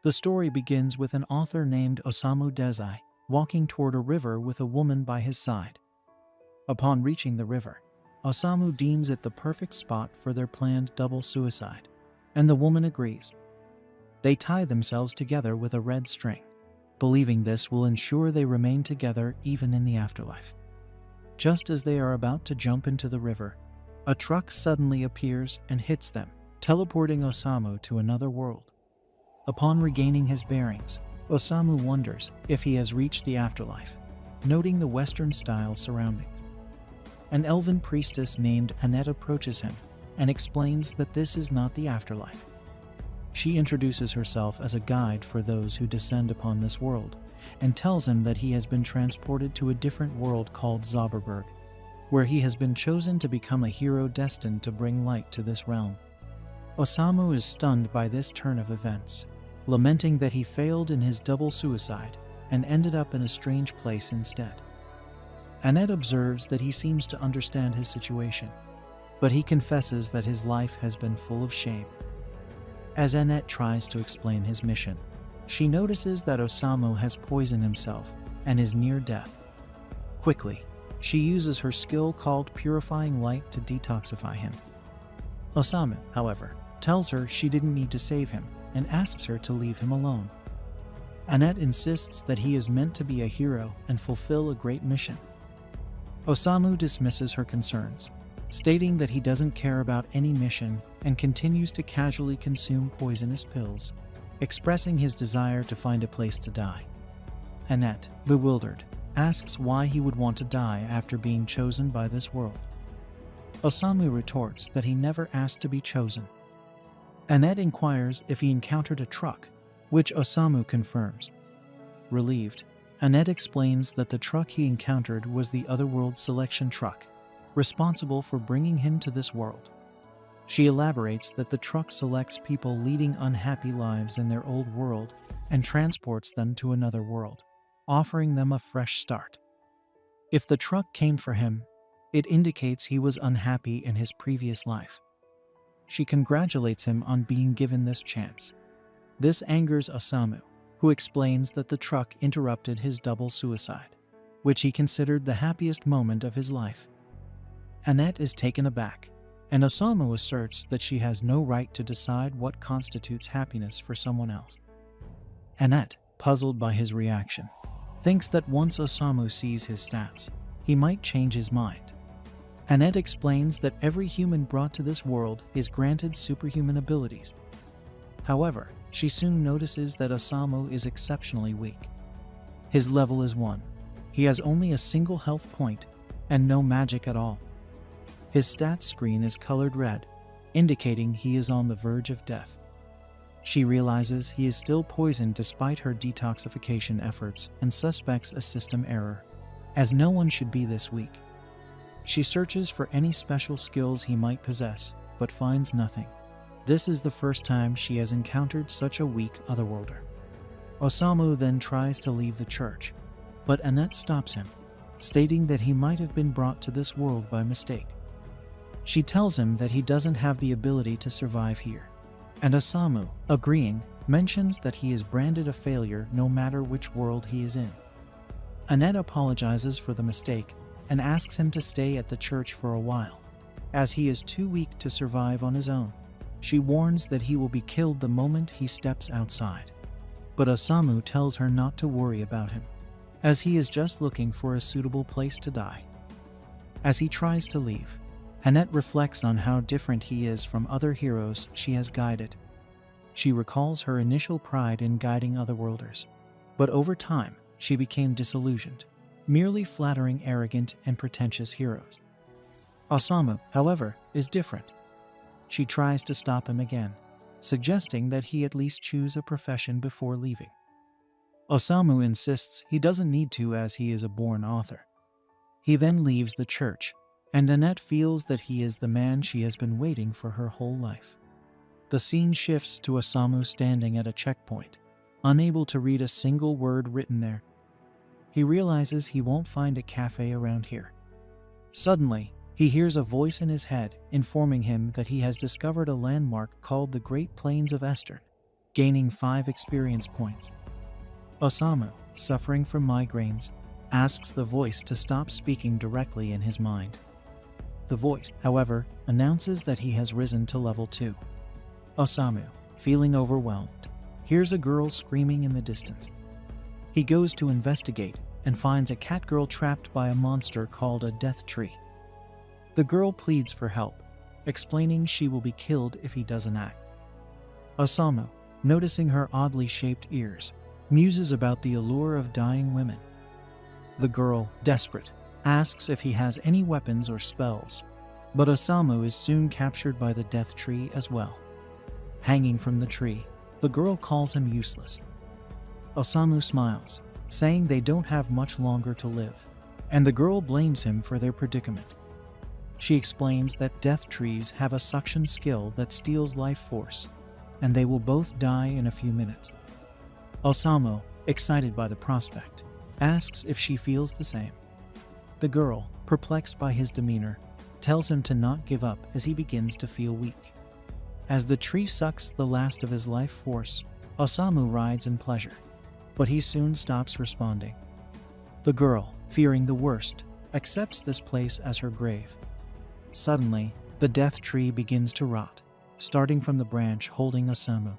The story begins with an author named Osamu Dezai walking toward a river with a woman by his side. Upon reaching the river, Osamu deems it the perfect spot for their planned double suicide, and the woman agrees. They tie themselves together with a red string, believing this will ensure they remain together even in the afterlife. Just as they are about to jump into the river, a truck suddenly appears and hits them, teleporting Osamu to another world. Upon regaining his bearings, Osamu wonders if he has reached the afterlife, noting the Western-style surroundings. An elven priestess named Annette approaches him and explains that this is not the afterlife. She introduces herself as a guide for those who descend upon this world and tells him that he has been transported to a different world called Zauberberg, where he has been chosen to become a hero destined to bring light to this realm. Osamu is stunned by this turn of events, lamenting that he failed in his double suicide and ended up in a strange place instead. Annette observes that he seems to understand his situation, but he confesses that his life has been full of shame. As Annette tries to explain his mission, she notices that Osamu has poisoned himself and is near death. Quickly, she uses her skill called Purifying Light to detoxify him. Osamu, however, tells her she didn't need to save him and asks her to leave him alone. Annette insists that he is meant to be a hero and fulfill a great mission. Osamu dismisses her concerns, stating that he doesn't care about any mission and continues to casually consume poisonous pills, expressing his desire to find a place to die. Annette, bewildered, asks why he would want to die after being chosen by this world. Osamu retorts that he never asked to be chosen. Annette inquires if he encountered a truck, which Osamu confirms. Relieved, Annette explains that the truck he encountered was the Otherworld selection truck, responsible for bringing him to this world. She elaborates that the truck selects people leading unhappy lives in their old world and transports them to another world, offering them a fresh start. If the truck came for him, it indicates he was unhappy in his previous life. She congratulates him on being given this chance. This angers Osamu, who explains that the truck interrupted his double suicide, which he considered the happiest moment of his life. Annette is taken aback, and Osamu asserts that she has no right to decide what constitutes happiness for someone else. Annette, puzzled by his reaction, thinks that once Osamu sees his stats, he might change his mind. Annette explains that every human brought to this world is granted superhuman abilities. However, she soon notices that Osamu is exceptionally weak. His level is 1. He has only a single health point and no magic at all. His stats screen is colored red, indicating he is on the verge of death. She realizes he is still poisoned despite her detoxification efforts and suspects a system error, as no one should be this weak. She searches for any special skills he might possess, but finds nothing. This is the first time she has encountered such a weak otherworlder. Osamu then tries to leave the church, but Annette stops him, stating that he might have been brought to this world by mistake. She tells him that he doesn't have the ability to survive here, and Osamu, agreeing, mentions that he is branded a failure no matter which world he is in. Annette apologizes for the mistake and asks him to stay at the church for a while, as he is too weak to survive on his own. She warns that he will be killed the moment he steps outside, but Osamu tells her not to worry about him, as he is just looking for a suitable place to die. As he tries to leave, Annette reflects on how different he is from other heroes she has guided. She recalls her initial pride in guiding otherworlders, but over time, she became disillusioned, merely flattering arrogant and pretentious heroes. Osamu, however, is different. She tries to stop him again, suggesting that he at least choose a profession before leaving. Osamu insists he doesn't need to as he is a born author. He then leaves the church, and Annette feels that he is the man she has been waiting for her whole life. The scene shifts to Osamu standing at a checkpoint, unable to read a single word written there. He realizes he won't find a cafe around here. Suddenly, he hears a voice in his head informing him that he has discovered a landmark called the Great Plains of Estern, gaining 5 experience points. Osamu, suffering from migraines, asks the voice to stop speaking directly in his mind. The voice, however, announces that he has risen to level 2. Osamu, feeling overwhelmed, hears a girl screaming in the distance. He goes to investigate and finds a cat girl trapped by a monster called a death tree. The girl pleads for help, explaining she will be killed if he doesn't act. Osamu, noticing her oddly shaped ears, muses about the allure of dying women. The girl, desperate, asks if he has any weapons or spells, but Osamu is soon captured by the death tree as well. Hanging from the tree, the girl calls him useless. Osamu smiles, saying they don't have much longer to live, and the girl blames him for their predicament. She explains that death trees have a suction skill that steals life force, and they will both die in a few minutes. Osamu, excited by the prospect, asks if she feels the same. The girl, perplexed by his demeanor, tells him to not give up as he begins to feel weak. As the tree sucks the last of his life force, Osamu rides in pleasure, but he soon stops responding. The girl, fearing the worst, accepts this place as her grave. Suddenly, the death tree begins to rot, starting from the branch holding Osamu.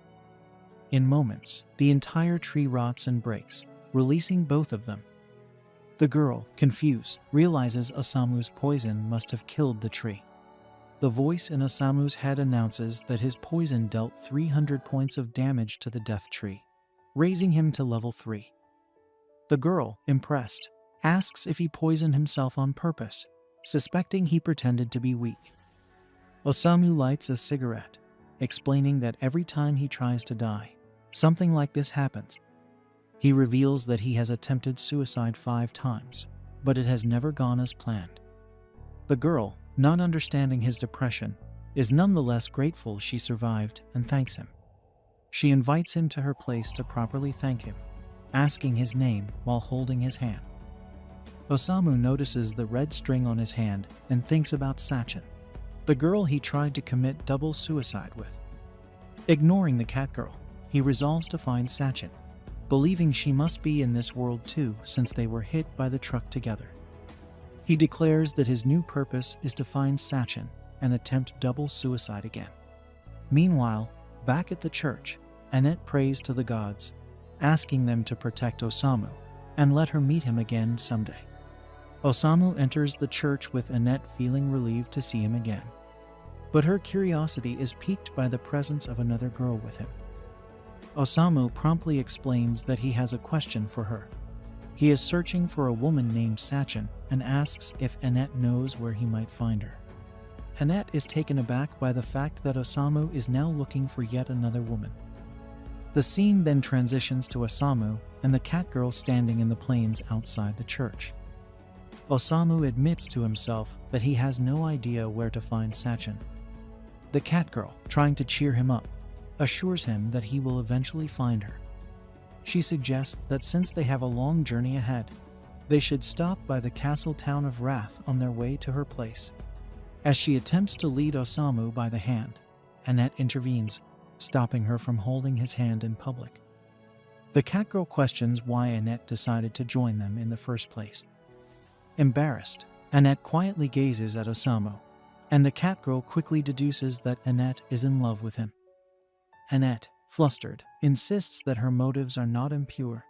In moments, the entire tree rots and breaks, releasing both of them. The girl, confused, realizes Osamu's poison must have killed the tree. The voice in Osamu's head announces that his poison dealt 300 points of damage to the death tree, raising him to level 3. The girl, impressed, asks if he poisoned himself on purpose, suspecting he pretended to be weak. Osamu lights a cigarette, explaining that every time he tries to die, something like this happens. He reveals that he has attempted suicide 5 times, but it has never gone as planned. The girl, not understanding his depression, is nonetheless grateful she survived and thanks him. She invites him to her place to properly thank him, asking his name while holding his hand. Osamu notices the red string on his hand and thinks about Sachin, the girl he tried to commit double suicide with. Ignoring the cat girl, he resolves to find Sachin, believing she must be in this world too since they were hit by the truck together. He declares that his new purpose is to find Sachin and attempt double suicide again. Meanwhile, back at the church, Annette prays to the gods, asking them to protect Osamu and let her meet him again someday. Osamu enters the church with Annette feeling relieved to see him again, but her curiosity is piqued by the presence of another girl with him. Osamu promptly explains that he has a question for her. He is searching for a woman named Sachin and asks if Annette knows where he might find her. Annette is taken aback by the fact that Osamu is now looking for yet another woman. The scene then transitions to Osamu and the cat girl standing in the plains outside the church. Osamu admits to himself that he has no idea where to find Sachin. The cat girl, trying to cheer him up, assures him that he will eventually find her. She suggests that since they have a long journey ahead, they should stop by the castle town of Wrath on their way to her place. As she attempts to lead Osamu by the hand, Annette intervenes, stopping her from holding his hand in public. The cat girl questions why Annette decided to join them in the first place. Embarrassed, Annette quietly gazes at Osamu, and the cat girl quickly deduces that Annette is in love with him. Annette, flustered, insists that her motives are not impure,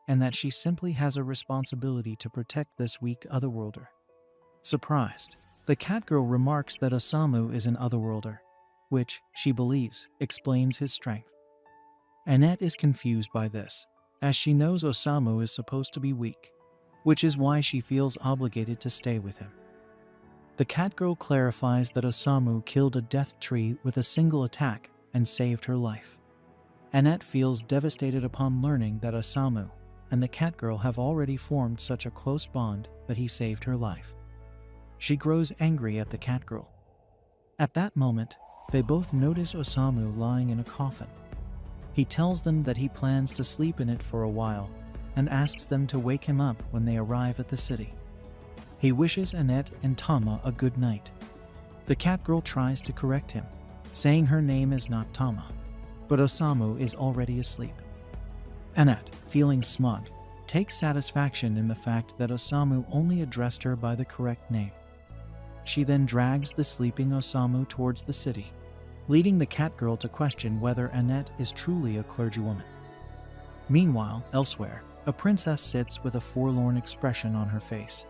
and that she simply has a responsibility to protect this weak otherworlder. Surprised, the cat girl remarks that Osamu is an otherworlder, which, she believes, explains his strength. Annette is confused by this, as she knows Osamu is supposed to be weak, which is why she feels obligated to stay with him. The cat girl clarifies that Osamu killed a death tree with a single attack and saved her life. Annette feels devastated upon learning that Osamu and the cat girl have already formed such a close bond that he saved her life. She grows angry at the cat girl. At that moment, they both notice Osamu lying in a coffin. He tells them that he plans to sleep in it for a while and asks them to wake him up when they arrive at the city. He wishes Annette and Tama a good night. The cat girl tries to correct him, saying her name is not Tama. but Osamu is already asleep. Annette, feeling smug, takes satisfaction in the fact that Osamu only addressed her by the correct name. She then drags the sleeping Osamu towards the city, leading the cat girl to question whether Annette is truly a clergywoman. Meanwhile, elsewhere, a princess sits with a forlorn expression on her face.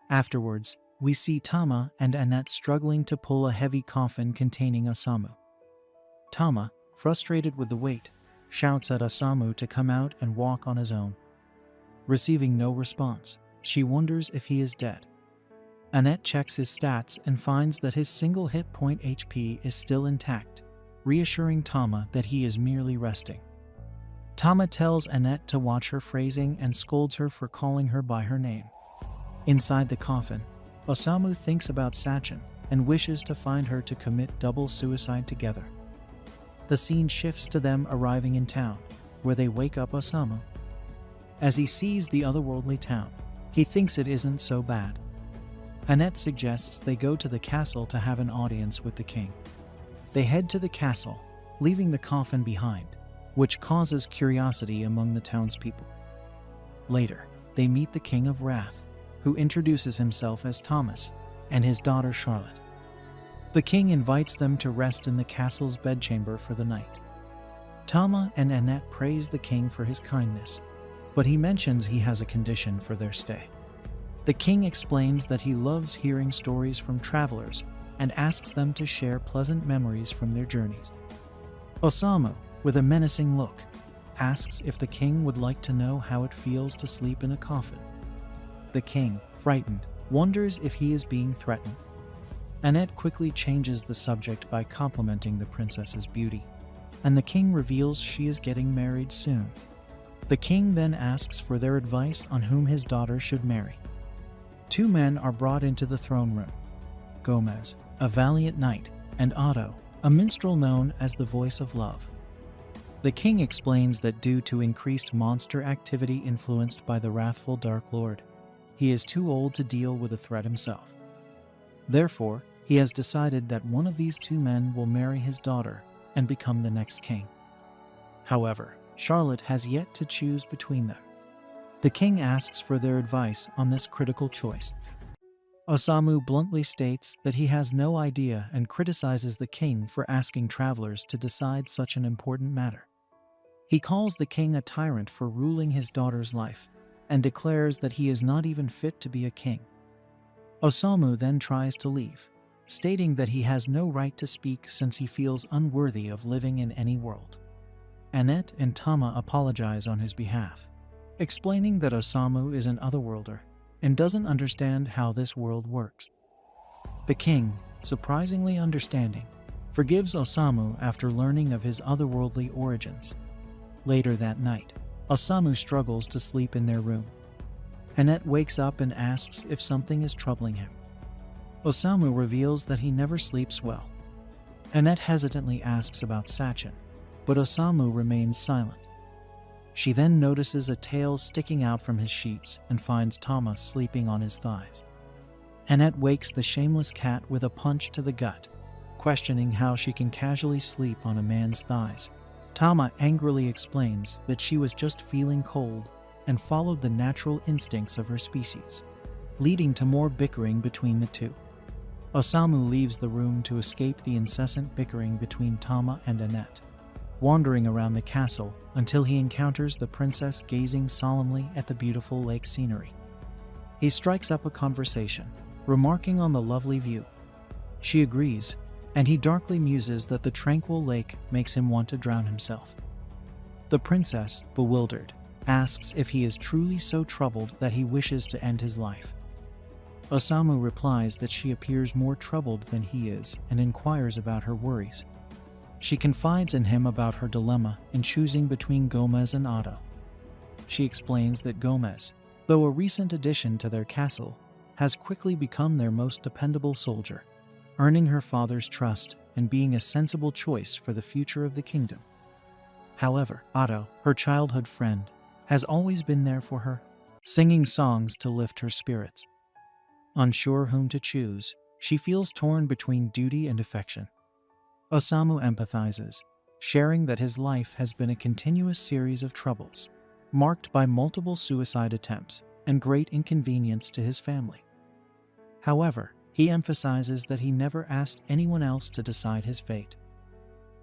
Afterwards, we see Tama and Annette struggling to pull a heavy coffin containing Osamu. Tama, frustrated with the weight, shouts at Osamu to come out and walk on his own. Receiving no response, she wonders if he is dead. Annette checks his stats and finds that his single hit point HP is still intact, reassuring Tama that he is merely resting. Tama tells Annette to watch her phrasing and scolds her for calling her by her name. Inside the coffin, Osamu thinks about Sachin and wishes to find her to commit double suicide together. The scene shifts to them arriving in town, where they wake up Osamu. As he sees the otherworldly town, he thinks it isn't so bad. Annette suggests they go to the castle to have an audience with the king. They head to the castle, leaving the coffin behind, which causes curiosity among the townspeople. Later, they meet the King of Wrath, who introduces himself as Thomas, and his daughter Charlotte. The king invites them to rest in the castle's bedchamber for the night. Tama and Annette praise the king for his kindness, but he mentions he has a condition for their stay. The king explains that he loves hearing stories from travelers and asks them to share pleasant memories from their journeys. Osamu, with a menacing look, asks if the king would like to know how it feels to sleep in a coffin. The king, frightened, wonders if he is being threatened. Annette quickly changes the subject by complimenting the princess's beauty, and the king reveals she is getting married soon. The king then asks for their advice on whom his daughter should marry. Two men are brought into the throne room: Gomez, a valiant knight, and Otto, a minstrel known as the Voice of Love. The king explains that due to increased monster activity influenced by the wrathful Dark Lord, he is too old to deal with the threat himself. Therefore, he has decided that one of these two men will marry his daughter and become the next king. However, Charlotte has yet to choose between them. The king asks for their advice on this critical choice. Osamu bluntly states that he has no idea and criticizes the king for asking travelers to decide such an important matter. He calls the king a tyrant for ruling his daughter's life and declares that he is not even fit to be a king. Osamu then tries to leave, stating that he has no right to speak since he feels unworthy of living in any world. Annette and Tama apologize on his behalf, explaining that Osamu is an otherworlder and doesn't understand how this world works. The king, surprisingly understanding, forgives Osamu after learning of his otherworldly origins. Later that night, Osamu struggles to sleep in their room. Annette wakes up and asks if something is troubling him. Osamu reveals that he never sleeps well. Annette hesitantly asks about Sachin, but Osamu remains silent. She then notices a tail sticking out from his sheets and finds Thomas sleeping on his thighs. Annette wakes the shameless cat with a punch to the gut, questioning how she can casually sleep on a man's thighs. Tama angrily explains that she was just feeling cold and followed the natural instincts of her species, leading to more bickering between the two. Osamu leaves the room to escape the incessant bickering between Tama and Annette, wandering around the castle until he encounters the princess gazing solemnly at the beautiful lake scenery. He strikes up a conversation, remarking on the lovely view. She agrees, and he darkly muses that the tranquil lake makes him want to drown himself. The princess, bewildered, asks if he is truly so troubled that he wishes to end his life. Osamu replies that she appears more troubled than he is and inquires about her worries. She confides in him about her dilemma in choosing between Gomez and Otto. She explains that Gomez, though a recent addition to their castle, has quickly become their most dependable soldier, earning her father's trust and being a sensible choice for the future of the kingdom. However, Otto, her childhood friend, has always been there for her, singing songs to lift her spirits. Unsure whom to choose, she feels torn between duty and affection. Osamu empathizes, sharing that his life has been a continuous series of troubles, marked by multiple suicide attempts and great inconvenience to his family. However, he emphasizes that he never asked anyone else to decide his fate.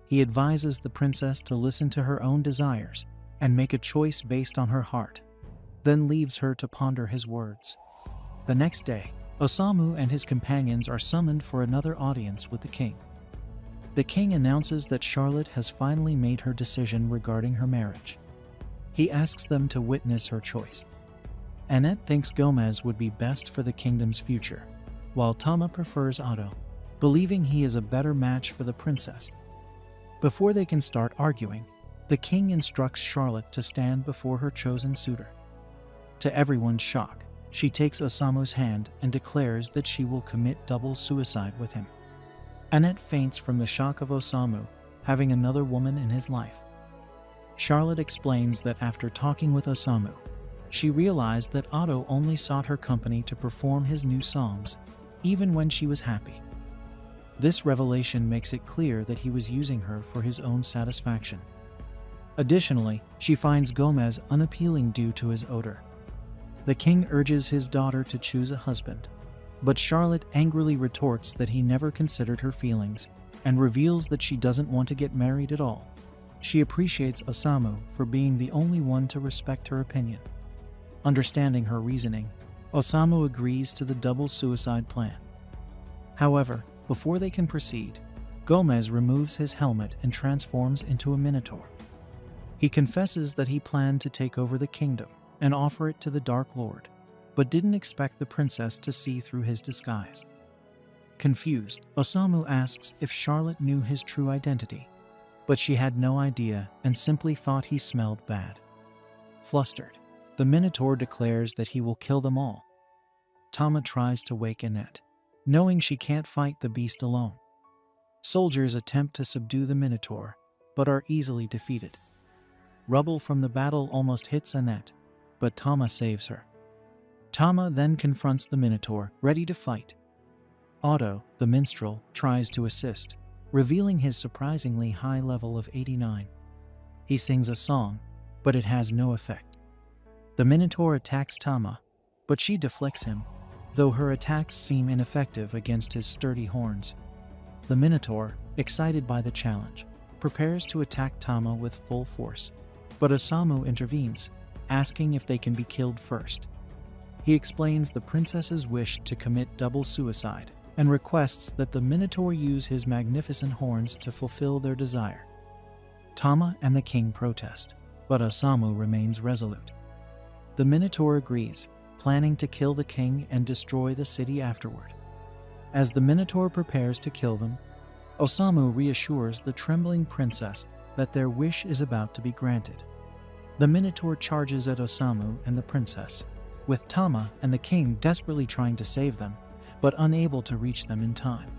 He advises the princess to listen to her own desires and make a choice based on her heart, then leaves her to ponder his words. The next day, Osamu and his companions are summoned for another audience with the king. The king announces that Charlotte has finally made her decision regarding her marriage. He asks them to witness her choice. Annette thinks Gomez would be best for the kingdom's future, while Tama prefers Otto, believing he is a better match for the princess. Before they can start arguing, the king instructs Charlotte to stand before her chosen suitor. To everyone's shock, she takes Osamu's hand and declares that she will commit double suicide with him. Annette faints from the shock of Osamu having another woman in his life. Charlotte explains that after talking with Osamu, she realized that Otto only sought her company to perform his new songs, even when she was happy. This revelation makes it clear that he was using her for his own satisfaction. Additionally, she finds Gomez unappealing due to his odor. The king urges his daughter to choose a husband, but Charlotte angrily retorts that he never considered her feelings and reveals that she doesn't want to get married at all. She appreciates Osamu for being the only one to respect her opinion. Understanding her reasoning, Osamu agrees to the double suicide plan. However, before they can proceed, Gomez removes his helmet and transforms into a minotaur. He confesses that he planned to take over the kingdom and offer it to the Dark Lord, but didn't expect the princess to see through his disguise. Confused, Osamu asks if Charlotte knew his true identity, but she had no idea and simply thought he smelled bad. Flustered, the Minotaur declares that he will kill them all. Tama tries to wake Annette, knowing she can't fight the beast alone. Soldiers attempt to subdue the Minotaur, but are easily defeated. Rubble from the battle almost hits Annette, but Tama saves her. Tama then confronts the Minotaur, ready to fight. Otto, the minstrel, tries to assist, revealing his surprisingly high level of 89. He sings a song, but it has no effect. The Minotaur attacks Tama, but she deflects him, though her attacks seem ineffective against his sturdy horns. The Minotaur, excited by the challenge, prepares to attack Tama with full force, but Osamu intervenes, asking if they can be killed first. He explains the princess's wish to commit double suicide and requests that the Minotaur use his magnificent horns to fulfill their desire. Tama and the king protest, but Osamu remains resolute. The Minotaur agrees, planning to kill the king and destroy the city afterward. As the Minotaur prepares to kill them, Osamu reassures the trembling princess that their wish is about to be granted. The Minotaur charges at Osamu and the princess, with Tama and the king desperately trying to save them, but unable to reach them in time.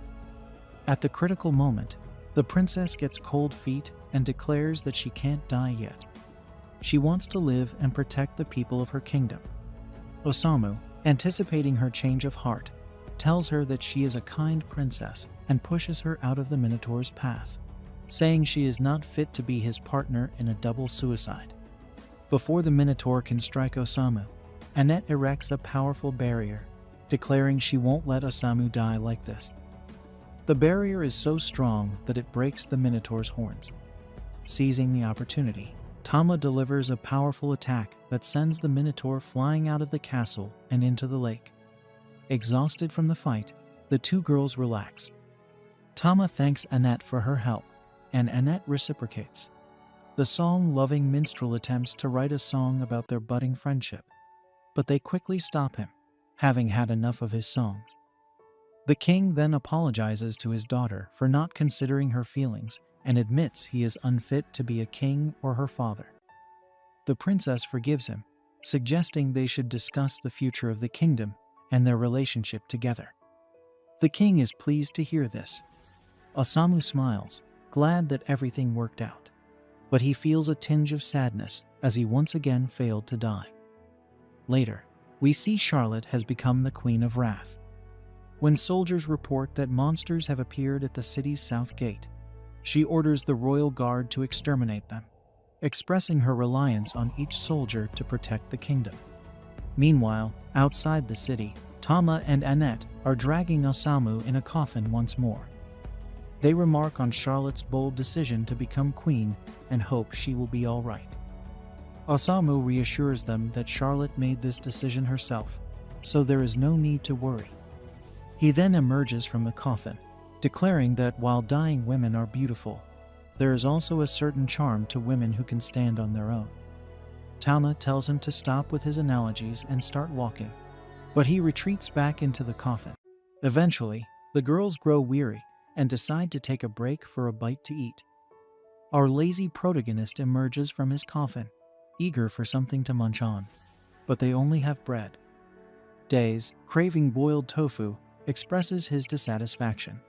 At the critical moment, the princess gets cold feet and declares that she can't die yet. She wants to live and protect the people of her kingdom. Osamu, anticipating her change of heart, tells her that she is a kind princess and pushes her out of the Minotaur's path, saying she is not fit to be his partner in a double suicide. Before the Minotaur can strike Osamu, Annette erects a powerful barrier, declaring she won't let Osamu die like this. The barrier is so strong that it breaks the Minotaur's horns. Seizing the opportunity, Tama delivers a powerful attack that sends the Minotaur flying out of the castle and into the lake. Exhausted from the fight, the two girls relax. Tama thanks Annette for her help, and Annette reciprocates. The song-loving minstrel attempts to write a song about their budding friendship, but they quickly stop him, having had enough of his songs. The king then apologizes to his daughter for not considering her feelings and admits he is unfit to be a king or her father. The princess forgives him, suggesting they should discuss the future of the kingdom and their relationship together. The king is pleased to hear this. Osamu smiles, glad that everything worked out, but he feels a tinge of sadness as he once again failed to die. Later, we see Charlotte has become the Queen of Wrath. When soldiers report that monsters have appeared at the city's south gate, She orders the royal guard to exterminate them, expressing her reliance on each soldier to protect the kingdom. Meanwhile, outside the city, Tama and Annette are dragging Osamu in a coffin once more. They remark on Charlotte's bold decision to become queen and hope she will be all right. Osamu reassures them that Charlotte made this decision herself, so there is no need to worry. He then emerges from the coffin, declaring that while dying women are beautiful, there is also a certain charm to women who can stand on their own. Tama tells him to stop with his analogies and start walking, but he retreats back into the coffin. Eventually, the girls grow weary and decide to take a break for a bite to eat. Our lazy protagonist emerges from his coffin, eager for something to munch on, but they only have bread. Days, craving boiled tofu, expresses his dissatisfaction.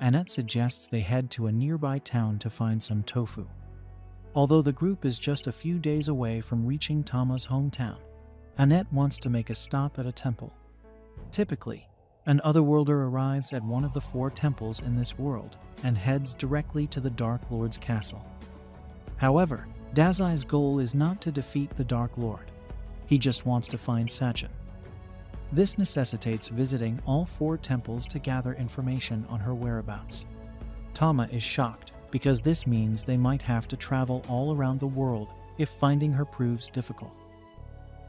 Annette suggests they head to a nearby town to find some tofu. Although the group is just a few days away from reaching Tama's hometown, Annette wants to make a stop at a temple. Typically, an otherworlder arrives at one of the 4 temples in this world and heads directly to the Dark Lord's castle. However, Dazai's goal is not to defeat the Dark Lord. He just wants to find Sachin. This necessitates visiting all 4 temples to gather information on her whereabouts. Tama is shocked because this means they might have to travel all around the world if finding her proves difficult.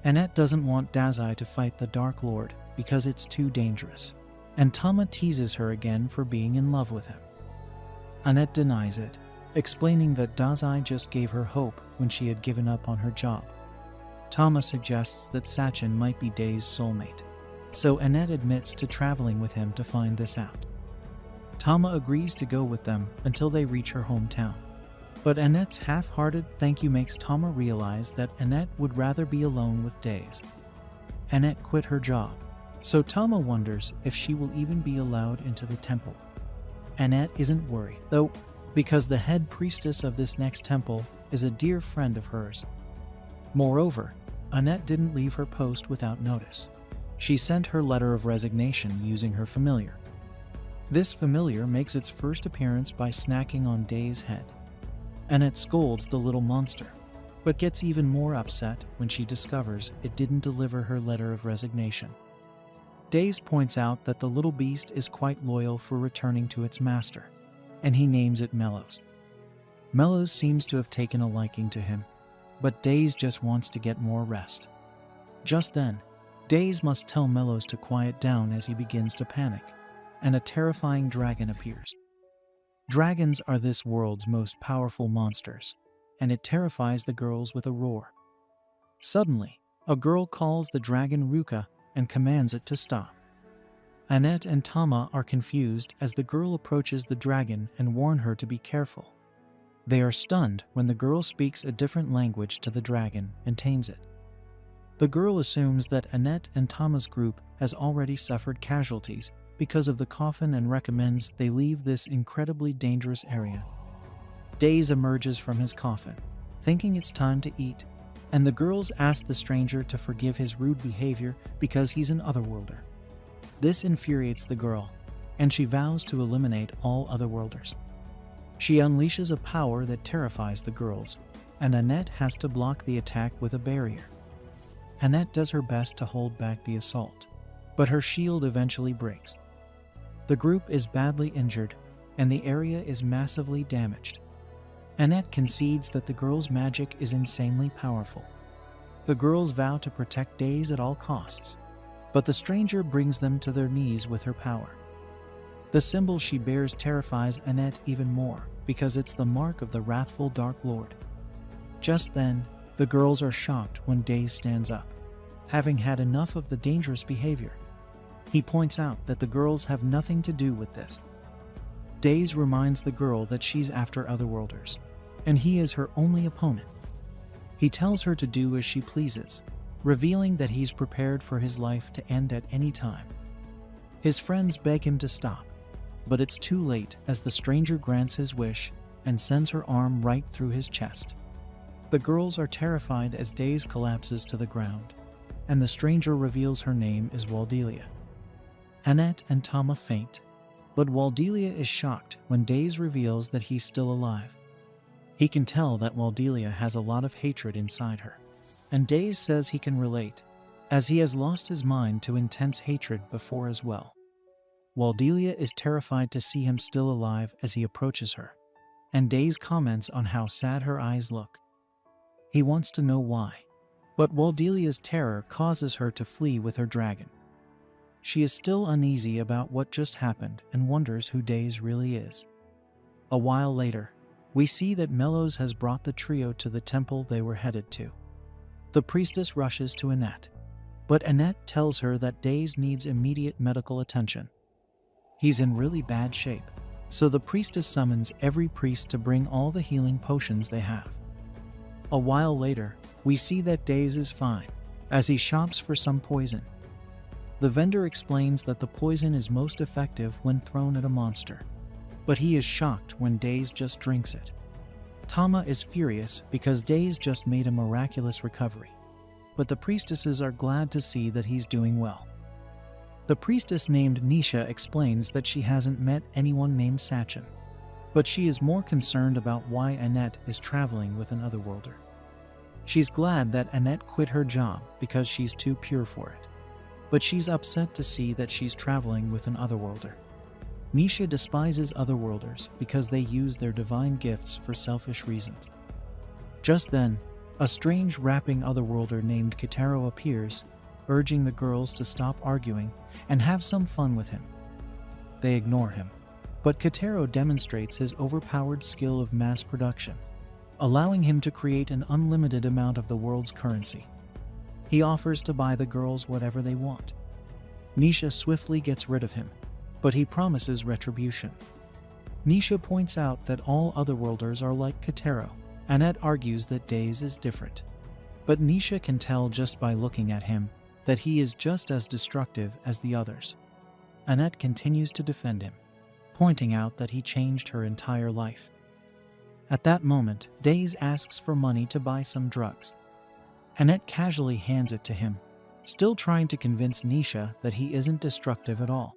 Annette doesn't want Dazai to fight the Dark Lord because it's too dangerous, and Tama teases her again for being in love with him. Annette denies it, explaining that Dazai just gave her hope when she had given up on her job. Tama suggests that Sachin might be Day's soulmate, so Annette admits to traveling with him to find this out. Tama agrees to go with them until they reach her hometown, but Annette's half-hearted thank you makes Tama realize that Annette would rather be alone with Days. Annette quit her job, so Tama wonders if she will even be allowed into the temple. Annette isn't worried, though, because the head priestess of this next temple is a dear friend of hers. Moreover, Annette didn't leave her post without notice. She sent her letter of resignation using her familiar. This familiar makes its first appearance by snacking on Day's head. Annette scolds the little monster, but gets even more upset when she discovers it didn't deliver her letter of resignation. Days points out that the little beast is quite loyal for returning to its master, and he names it Mellows. Mellows seems to have taken a liking to him, but Days just wants to get more rest. Just then, Days must tell Mellows to quiet down as he begins to panic, and a terrifying dragon appears. Dragons are this world's most powerful monsters, and it terrifies the girls with a roar. Suddenly, a girl calls the dragon Ruka and commands it to stop. Annette and Tama are confused as the girl approaches the dragon and warn her to be careful. They are stunned when the girl speaks a different language to the dragon and tames it. The girl assumes that Annette and Tama's group has already suffered casualties because of the coffin and recommends they leave this incredibly dangerous area. Days emerges from his coffin, thinking it's time to eat, and the girls ask the stranger to forgive his rude behavior because he's an otherworlder. This infuriates the girl, and she vows to eliminate all otherworlders. She unleashes a power that terrifies the girls, and Annette has to block the attack with a barrier. Annette does her best to hold back the assault, but her shield eventually breaks. The group is badly injured, and the area is massively damaged. Annette concedes that the girls' magic is insanely powerful. The girls vow to protect Days at all costs, but the stranger brings them to their knees with her power. The symbol she bears terrifies Annette even more because it's the mark of the wrathful Dark Lord. Just then, the girls are shocked when Days stands up, having had enough of the dangerous behavior. He points out that the girls have nothing to do with this. Days reminds the girl that she's after otherworlders, and he is her only opponent. He tells her to do as she pleases, revealing that he's prepared for his life to end at any time. His friends beg him to stop, but it's too late as the stranger grants his wish and sends her arm right through his chest. The girls are terrified as Days collapses to the ground, and the stranger reveals her name is Waldelia. Annette and Tama faint, But Waldelia is shocked when Days reveals that he's still alive. He can tell that Waldelia has a lot of hatred inside her, and Days says he can relate, as he has lost his mind to intense hatred before as well. Waldelia is terrified to see him still alive as he approaches her, and Days comments on how sad her eyes look. He wants to know why, but Waldelia's terror causes her to flee with her dragon. She is still uneasy about what just happened and wonders who Days really is. A while later, we see that Mellows has brought the trio to the temple they were headed to. The priestess rushes to Annette, but Annette tells her that Days needs immediate medical attention. He's in really bad shape, so the priestess summons every priest to bring all the healing potions they have. A while later, we see that Days is fine, as he shops for some poison. The vendor explains that the poison is most effective when thrown at a monster, but he is shocked when Days just drinks it. Tama is furious because Days just made a miraculous recovery, but the priestesses are glad to see that he's doing well. The priestess named Nisha explains that she hasn't met anyone named Sachin, but she is more concerned about why Annette is traveling with an otherworlder. She's glad that Annette quit her job because she's too pure for it, but she's upset to see that she's traveling with an otherworlder. Nisha despises otherworlders because they use their divine gifts for selfish reasons. Just then, a strange rapping otherworlder named Kitaro appears, urging the girls to stop arguing and have some fun with him. They ignore him, but Kitaro demonstrates his overpowered skill of mass production, allowing him to create an unlimited amount of the world's currency. He offers to buy the girls whatever they want. Nisha swiftly gets rid of him, but he promises retribution. Nisha points out that all otherworlders are like Kitaro. Annette argues that Days is different, but Nisha can tell just by looking at him that he is just as destructive as the others. Annette continues to defend him, pointing out that he changed her entire life. At that moment, Days asks for money to buy some drugs. Annette casually hands it to him, still trying to convince Nisha that he isn't destructive at all.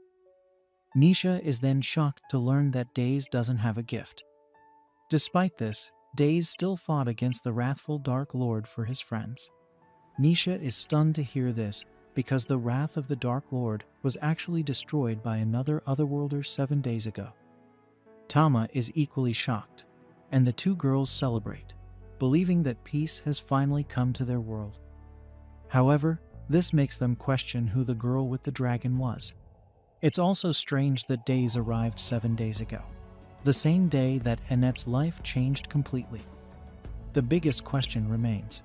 Nisha is then shocked to learn that Days doesn't have a gift. Despite this, Days still fought against the wrathful Dark Lord for his friends. Nisha is stunned to hear this because the wrath of the Dark Lord was actually destroyed by another otherworlder 7 days ago. Tama is equally shocked, and the two girls celebrate, believing that peace has finally come to their world. However, this makes them question who the girl with the dragon was. It's also strange that Days arrived 7 days ago, the same day that Annette's life changed completely. The biggest question remains: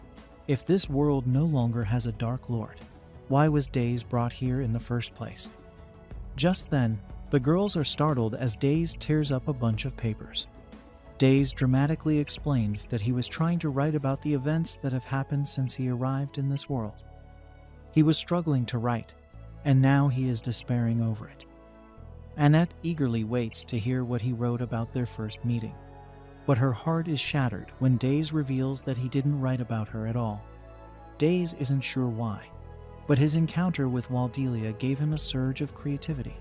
if this world no longer has a Dark Lord, why was Days brought here in the first place? Just then, the girls are startled as Days tears up a bunch of papers. Days dramatically explains that he was trying to write about the events that have happened since he arrived in this world. He was struggling to write, and now he is despairing over it. Annette eagerly waits to hear what he wrote about their first meeting, but her heart is shattered when Days reveals that he didn't write about her at all. Days isn't sure why, but his encounter with Waldelia gave him a surge of creativity,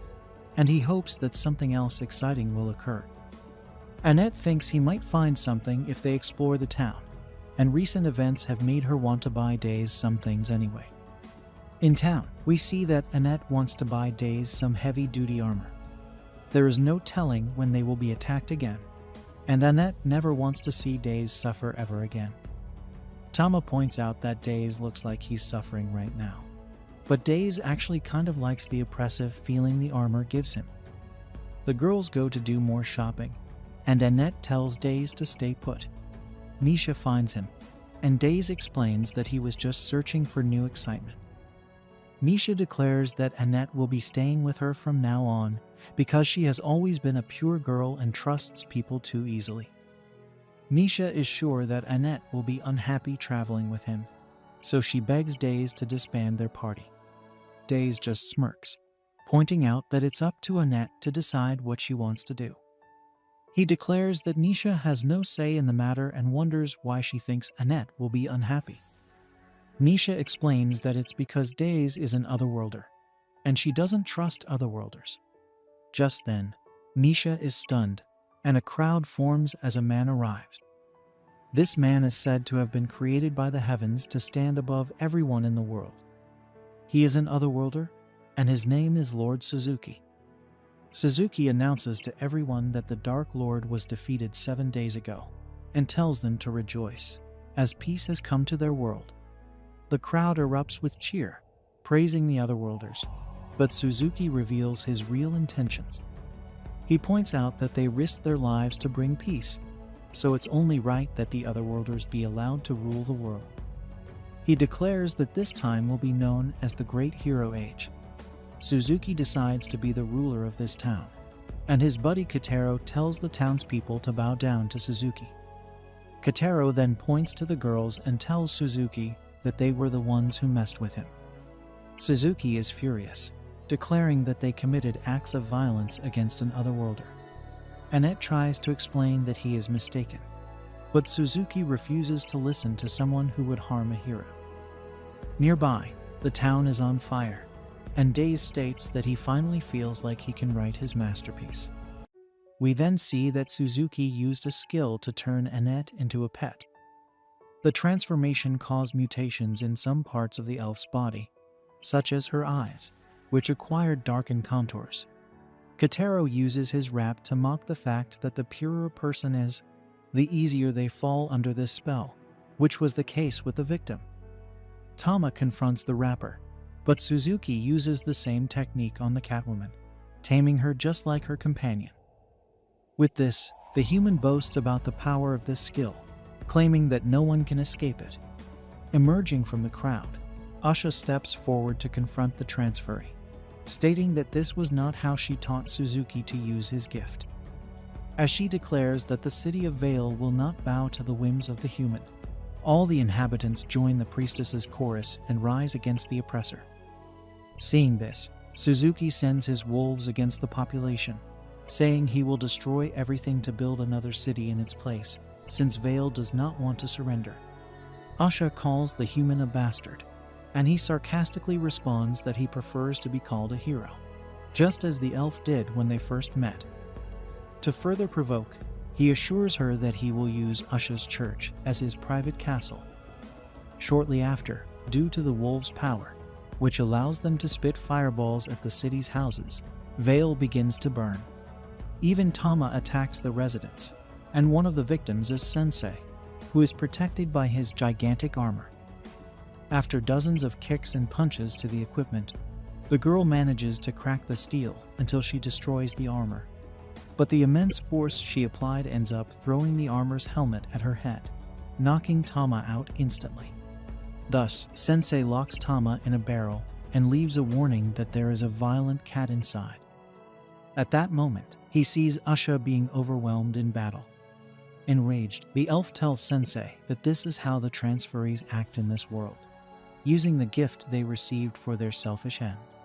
and he hopes that something else exciting will occur. Annette thinks he might find something if they explore the town, and recent events have made her want to buy Days some things anyway. In town, we see that Annette wants to buy Days some heavy-duty armor. There is no telling when they will be attacked again, and Annette never wants to see Days suffer ever again. Tama points out that Days looks like he's suffering right now, but Days actually kind of likes the oppressive feeling the armor gives him. The girls go to do more shopping, and Annette tells Days to stay put. Nisha finds him, and Days explains that he was just searching for new excitement. Nisha declares that Annette will be staying with her from now on because she has always been a pure girl and trusts people too easily. Nisha is sure that Annette will be unhappy traveling with him, so she begs Days to disband their party. Days just smirks, pointing out that it's up to Annette to decide what she wants to do. He declares that Nisha has no say in the matter and wonders why she thinks Annette will be unhappy. Nisha explains that it's because Days is an otherworlder, and she doesn't trust otherworlders. Just then, Nisha is stunned, and a crowd forms as a man arrives. This man is said to have been created by the heavens to stand above everyone in the world. He is an otherworlder, and his name is Lord Suzuki. Suzuki announces to everyone that the Dark Lord was defeated 7 days ago, and tells them to rejoice, as peace has come to their world. The crowd erupts with cheer, praising the otherworlders, but Suzuki reveals his real intentions. He points out that they risked their lives to bring peace, so it's only right that the otherworlders be allowed to rule the world. He declares that this time will be known as the Great Hero Age. Suzuki decides to be the ruler of this town, and his buddy Kotaro tells the townspeople to bow down to Suzuki. Kotaro then points to the girls and tells Suzuki that they were the ones who messed with him. Suzuki is furious, declaring that they committed acts of violence against an otherworlder. Annette tries to explain that he is mistaken, but Suzuki refuses to listen to someone who would harm a hero. Nearby, the town is on fire, and Days states that he finally feels like he can write his masterpiece. We then see that Suzuki used a skill to turn Annette into a pet. The transformation caused mutations in some parts of the elf's body, such as her eyes, which acquired darkened contours. Kotaro uses his rap to mock the fact that the purer a person is, the easier they fall under this spell, which was the case with the victim. Tama confronts the rapper, but Suzuki uses the same technique on the Catwoman, taming her just like her companion. With this, the human boasts about the power of this skill, claiming that no one can escape it. Emerging from the crowd, Asha steps forward to confront the transferee, stating that this was not how she taught Suzuki to use his gift. As she declares that the city of Vale will not bow to the whims of the human, all the inhabitants join the priestess's chorus and rise against the oppressor. Seeing this, Suzuki sends his wolves against the population, saying he will destroy everything to build another city in its place, since Vale does not want to surrender. Asha calls the human a bastard, and he sarcastically responds that he prefers to be called a hero, just as the elf did when they first met. To further provoke, he assures her that he will use Asha's church as his private castle. Shortly after, due to the wolves' power, which allows them to spit fireballs at the city's houses, Vale begins to burn. Even Tama attacks the residents, and one of the victims is Sensei, who is protected by his gigantic armor. After dozens of kicks and punches to the equipment, the girl manages to crack the steel until she destroys the armor. But the immense force she applied ends up throwing the armor's helmet at her head, knocking Tama out instantly. Thus, Sensei locks Tama in a barrel and leaves a warning that there is a violent cat inside. At that moment, he sees Asha being overwhelmed in battle. Enraged, the elf tells Sensei that this is how the transferees act in this world, using the gift they received for their selfish ends.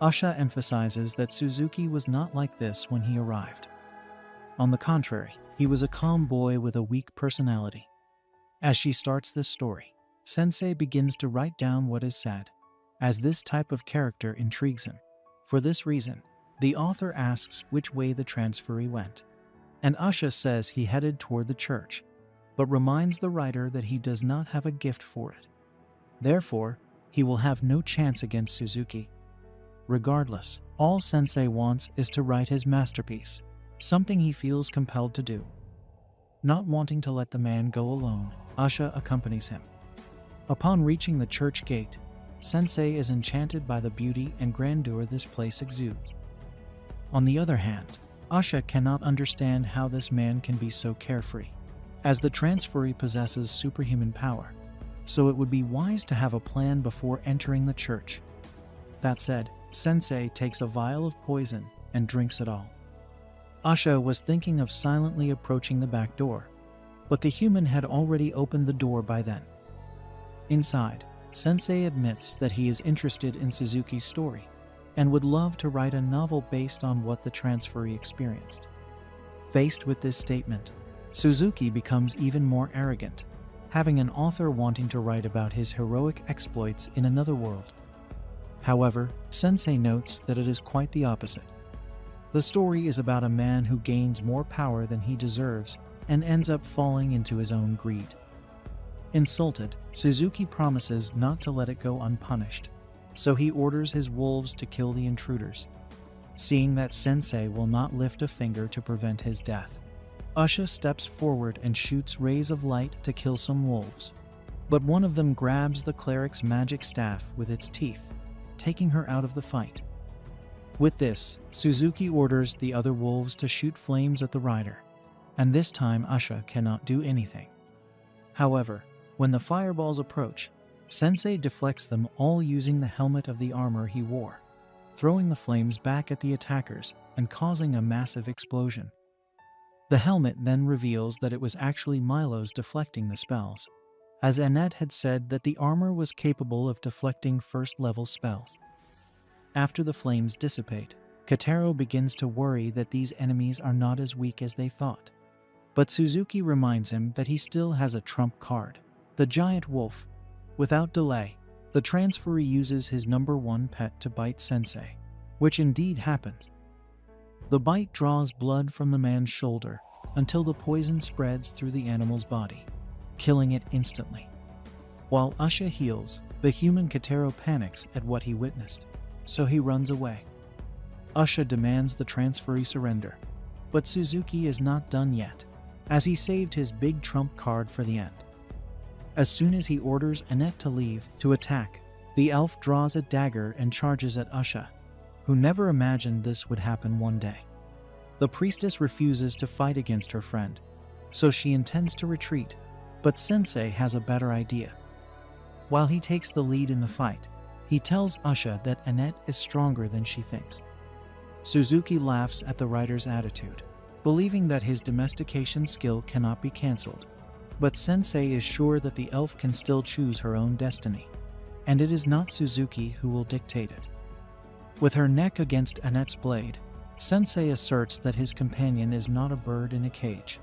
Asha emphasizes that Suzuki was not like this when he arrived. On the contrary, he was a calm boy with a weak personality. As she starts this story, Sensei begins to write down what is said, as this type of character intrigues him. For this reason, the author asks which way the transferee went, and Asha says he headed toward the church, but reminds the writer that he does not have a gift for it. Therefore, he will have no chance against Suzuki. Regardless, all Sensei wants is to write his masterpiece, something he feels compelled to do. Not wanting to let the man go alone, Asha accompanies him. Upon reaching the church gate, Sensei is enchanted by the beauty and grandeur this place exudes. On the other hand, Asha cannot understand how this man can be so carefree, as the transferee possesses superhuman power, so it would be wise to have a plan before entering the church. That said, Sensei takes a vial of poison and drinks it all. Asha was thinking of silently approaching the back door, but the human had already opened the door by then. Inside, Sensei admits that he is interested in Suzuki's story and would love to write a novel based on what the transferee experienced. Faced with this statement, Suzuki becomes even more arrogant, having an author wanting to write about his heroic exploits in another world. However, Sensei notes that it is quite the opposite. The story is about a man who gains more power than he deserves and ends up falling into his own greed. Insulted, Suzuki promises not to let it go unpunished, so he orders his wolves to kill the intruders. Seeing that Sensei will not lift a finger to prevent his death, Usha steps forward and shoots rays of light to kill some wolves. But one of them grabs the cleric's magic staff with its teeth, taking her out of the fight. With this, Suzuki orders the other wolves to shoot flames at the rider, and this time Usha cannot do anything. However, when the fireballs approach, Sensei deflects them all using the helmet of the armor he wore, throwing the flames back at the attackers and causing a massive explosion. The helmet then reveals that it was actually Milo's deflecting the spells, as Annette had said that the armor was capable of deflecting first-level spells. After the flames dissipate, Kotaro begins to worry that these enemies are not as weak as they thought. But Suzuki reminds him that he still has a trump card, the giant wolf. Without delay, the transferee uses his number one pet to bite Sensei, which indeed happens. The bite draws blood from the man's shoulder until the poison spreads through the animal's body, killing it instantly. While Usha heals, the human Kotaro panics at what he witnessed, so he runs away. Usha demands the transferee surrender, but Suzuki is not done yet, as he saved his big trump card for the end. As soon as he orders Annette to leave to attack, the elf draws a dagger and charges at Usha, who never imagined this would happen one day. The priestess refuses to fight against her friend, so she intends to retreat, but Sensei has a better idea. While he takes the lead in the fight, he tells Usha that Annette is stronger than she thinks. Suzuki laughs at the rider's attitude, believing that his domestication skill cannot be cancelled. But Sensei is sure that the elf can still choose her own destiny, and it is not Suzuki who will dictate it. With her neck against Annette's blade, Sensei asserts that his companion is not a bird in a cage.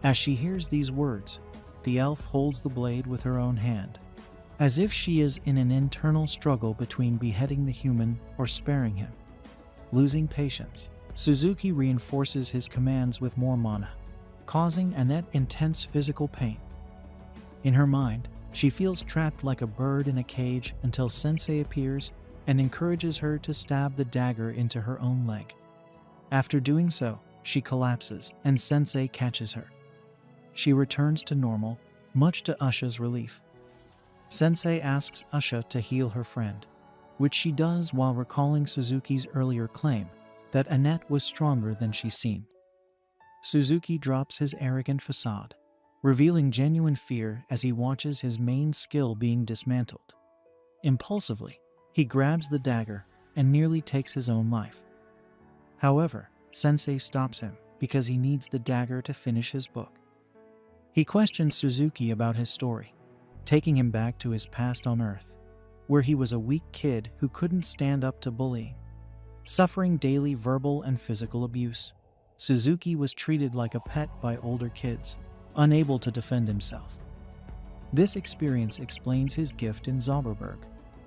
As she hears these words, the elf holds the blade with her own hand, as if she is in an internal struggle between beheading the human or sparing him. Losing patience, Suzuki reinforces his commands with more mana, causing Annette intense physical pain. In her mind, she feels trapped like a bird in a cage until Sensei appears and encourages her to stab the dagger into her own leg. After doing so, she collapses and Sensei catches her. She returns to normal, much to Usha's relief. Sensei asks Usha to heal her friend, which she does while recalling Suzuki's earlier claim that Annette was stronger than she seemed. Suzuki drops his arrogant facade, revealing genuine fear as he watches his main skill being dismantled. Impulsively, he grabs the dagger and nearly takes his own life. However, Sensei stops him because he needs the dagger to finish his book. He questions Suzuki about his story, taking him back to his past on Earth, where he was a weak kid who couldn't stand up to bullying. Suffering daily verbal and physical abuse, Suzuki was treated like a pet by older kids, unable to defend himself. This experience explains his gift in Zauberberg,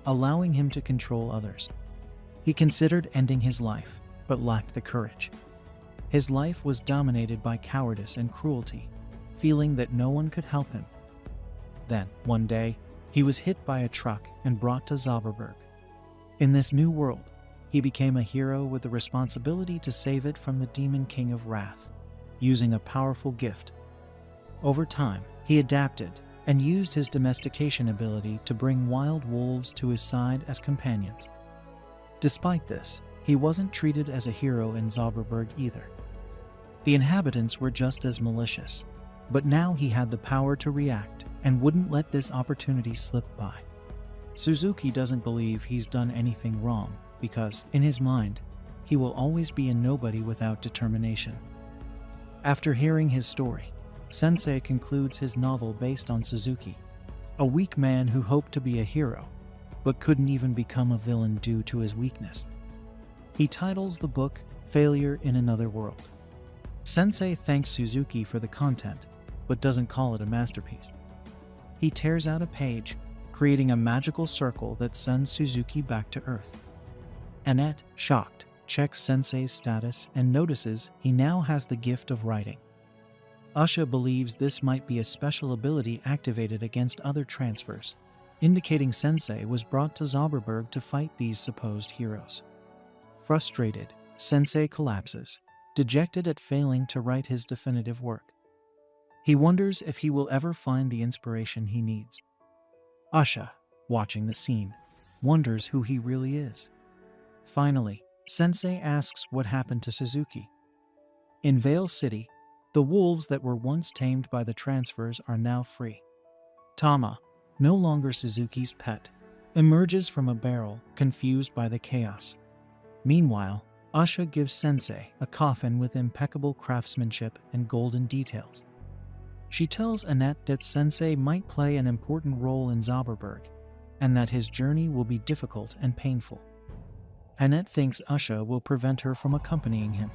allowing him to control others. He considered ending his life, but lacked the courage. His life was dominated by cowardice and cruelty, feeling that no one could help him. Then, one day, he was hit by a truck and brought to Zauberberg. In this new world, he became a hero with the responsibility to save it from the Demon King of Wrath, using a powerful gift. Over time, he adapted and used his domestication ability to bring wild wolves to his side as companions. Despite this, he wasn't treated as a hero in Zauberberg either. The inhabitants were just as malicious, but now he had the power to react and wouldn't let this opportunity slip by. Suzuki doesn't believe he's done anything wrong because, in his mind, he will always be a nobody without determination. After hearing his story, Sensei concludes his novel based on Suzuki, a weak man who hoped to be a hero, but couldn't even become a villain due to his weakness. He titles the book Failure in Another World. Sensei thanks Suzuki for the content, but doesn't call it a masterpiece. He tears out a page, creating a magical circle that sends Suzuki back to Earth. Annette, shocked, checks Sensei's status and notices he now has the gift of writing. Usha believes this might be a special ability activated against other transfers, indicating Sensei was brought to Zauberberg to fight these supposed heroes. Frustrated, Sensei collapses, dejected at failing to write his definitive work. He wonders if he will ever find the inspiration he needs. Usha, watching the scene, wonders who he really is. Finally, Sensei asks what happened to Suzuki. In Vale City, the wolves that were once tamed by the transfers are now free. Tama, no longer Suzuki's pet, emerges from a barrel, confused by the chaos. Meanwhile, Usha gives Sensei a coffin with impeccable craftsmanship and golden details. She tells Annette that Sensei might play an important role in Zauberberg, and that his journey will be difficult and painful. Annette thinks Usha will prevent her from accompanying him,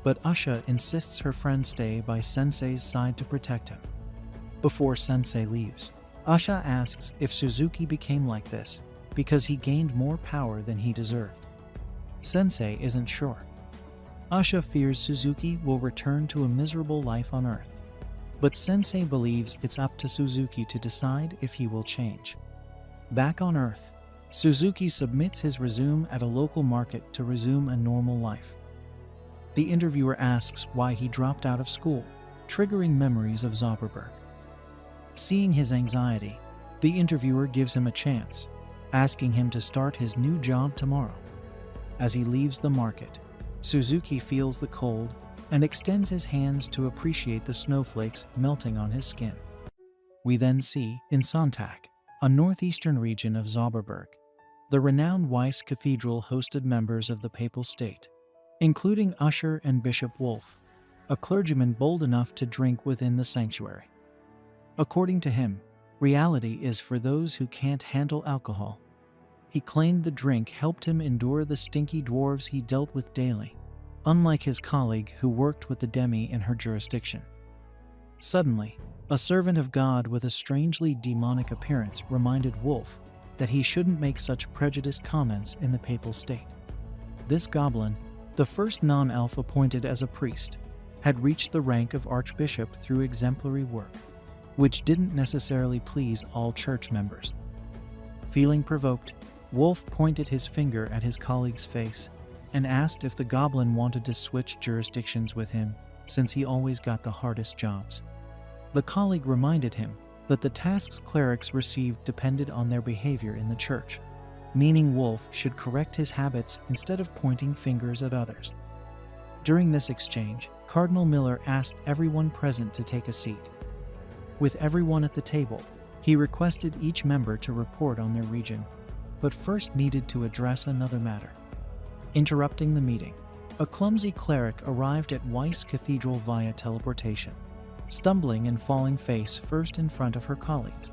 but Usha insists her friend stay by Sensei's side to protect him. Before Sensei leaves, Usha asks if Suzuki became like this because he gained more power than he deserved. Sensei isn't sure. Usha fears Suzuki will return to a miserable life on Earth, but Sensei believes it's up to Suzuki to decide if he will change. Back on Earth, Suzuki submits his resume at a local market to resume a normal life. The interviewer asks why he dropped out of school, triggering memories of Zauberberg. Seeing his anxiety, the interviewer gives him a chance, asking him to start his new job tomorrow. As he leaves the market, Suzuki feels the cold and extends his hands to appreciate the snowflakes melting on his skin. We then see, in Sontag, a northeastern region of Zauberberg, the renowned Weiss Cathedral hosted members of the Papal State, including Usher and Bishop Wolf, a clergyman bold enough to drink within the sanctuary. According to him, reality is for those who can't handle alcohol. He claimed the drink helped him endure the stinky dwarves he dealt with daily, unlike his colleague who worked with the demi in her jurisdiction. Suddenly, a servant of God with a strangely demonic appearance reminded Wolf that he shouldn't make such prejudiced comments in the Papal State. This goblin, the first non-elf appointed as a priest, had reached the rank of archbishop through exemplary work, which didn't necessarily please all church members. Feeling provoked, Wolf pointed his finger at his colleague's face and asked if the goblin wanted to switch jurisdictions with him, since he always got the hardest jobs. The colleague reminded him that the tasks clerics received depended on their behavior in the church, meaning Wolf should correct his habits instead of pointing fingers at others. During this exchange, Cardinal Miller asked everyone present to take a seat. With everyone at the table, he requested each member to report on their region, but first needed to address another matter. Interrupting the meeting, a clumsy cleric arrived at Weiss Cathedral via teleportation, stumbling and falling face first in front of her colleagues.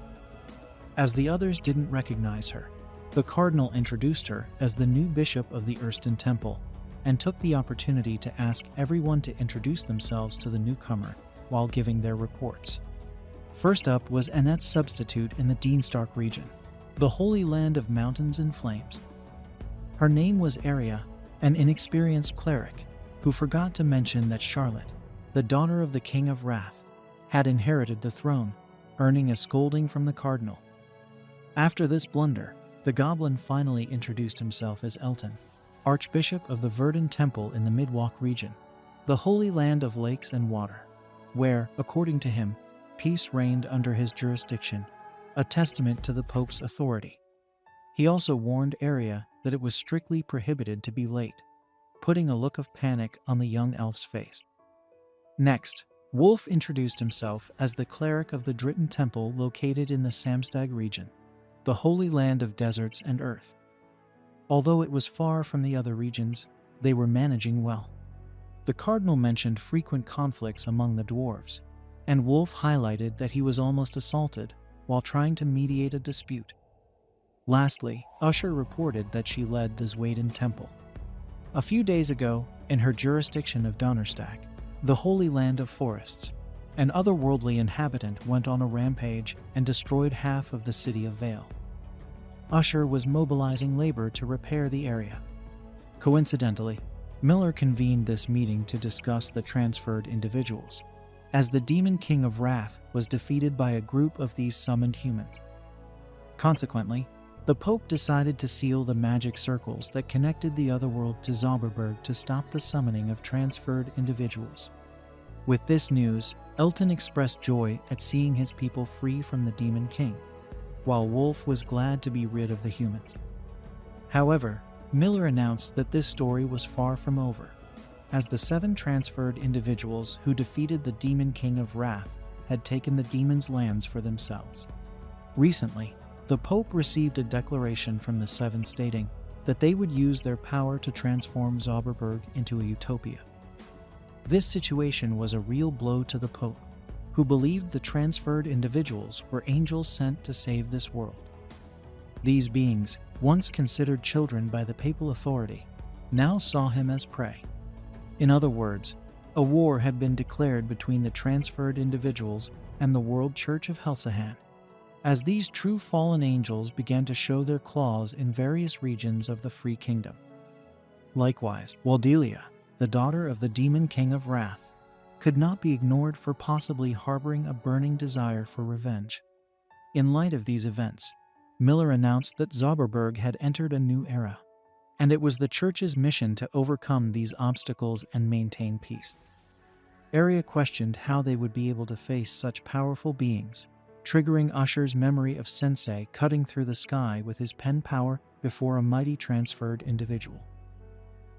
As the others didn't recognize her, the cardinal introduced her as the new bishop of the Erston Temple and took the opportunity to ask everyone to introduce themselves to the newcomer while giving their reports. First up was Annette's substitute in the Deanstark region, the Holy Land of Mountains and Flames. Her name was Aria, an inexperienced cleric who forgot to mention that Charlotte, the daughter of the King of Wrath, had inherited the throne, earning a scolding from the cardinal. After this blunder, the goblin finally introduced himself as Elton, Archbishop of the Verdun Temple in the Midwalk region, the Holy Land of Lakes and Water, where, according to him, peace reigned under his jurisdiction, a testament to the Pope's authority. He also warned Aria that it was strictly prohibited to be late, putting a look of panic on the young elf's face. Next, Wolf introduced himself as the cleric of the Dritten Temple located in the Samstag region, the Holy Land of Deserts and Earth. Although it was far from the other regions, they were managing well. The cardinal mentioned frequent conflicts among the dwarves, and Wolf highlighted that he was almost assaulted while trying to mediate a dispute. Lastly, Usher reported that she led the Zweiden Temple. A few days ago, in her jurisdiction of Donnerstag, the Holy Land of Forests, an otherworldly inhabitant went on a rampage and destroyed half of the city of Vale. Usher was mobilizing labor to repair the area. Coincidentally, Miller convened this meeting to discuss the transferred individuals, as the Demon King of Wrath was defeated by a group of these summoned humans. Consequently, the Pope decided to seal the magic circles that connected the otherworld to Zauberberg to stop the summoning of transferred individuals. With this news, Elton expressed joy at seeing his people free from the Demon King, while Wolf was glad to be rid of the humans. However, Miller announced that this story was far from over, as the 7 transferred individuals who defeated the Demon King of Wrath had taken the demon's lands for themselves. Recently, the Pope received a declaration from the 7 stating that they would use their power to transform Zauberberg into a utopia. This situation was a real blow to the Pope, who believed the transferred individuals were angels sent to save this world. These beings, once considered children by the papal authority, now saw him as prey. In other words, a war had been declared between the transferred individuals and the World Church of Helsahan, as these true fallen angels began to show their claws in various regions of the Free Kingdom. Likewise, Waldelia, the daughter of the Demon King of Wrath, could not be ignored for possibly harboring a burning desire for revenge. In light of these events, Miller announced that Zauberberg had entered a new era, and it was the Church's mission to overcome these obstacles and maintain peace. Arya questioned how they would be able to face such powerful beings, triggering Usher's memory of Sensei cutting through the sky with his pen power before a mighty transferred individual.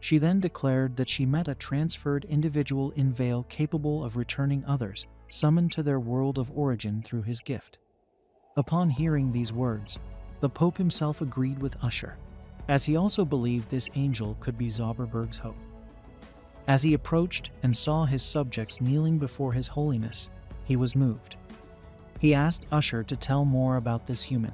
She then declared that she met a transferred individual in Vale capable of returning others summoned to their world of origin through his gift. Upon hearing these words, the Pope himself agreed with Usher, as he also believed this angel could be Zauberberg's hope. As he approached and saw his subjects kneeling before His Holiness, he was moved. He asked Usher to tell more about this human.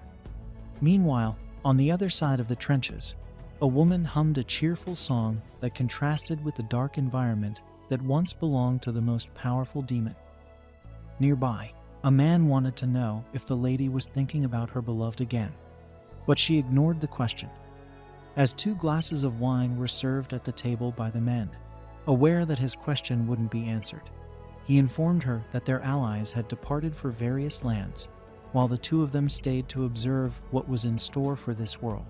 Meanwhile, on the other side of the trenches, a woman hummed a cheerful song that contrasted with the dark environment that once belonged to the most powerful demon. Nearby, a man wanted to know if the lady was thinking about her beloved again, but she ignored the question. As 2 glasses of wine were served at the table by the men, aware that his question wouldn't be answered, he informed her that their allies had departed for various lands, while the 2 of them stayed to observe what was in store for this world.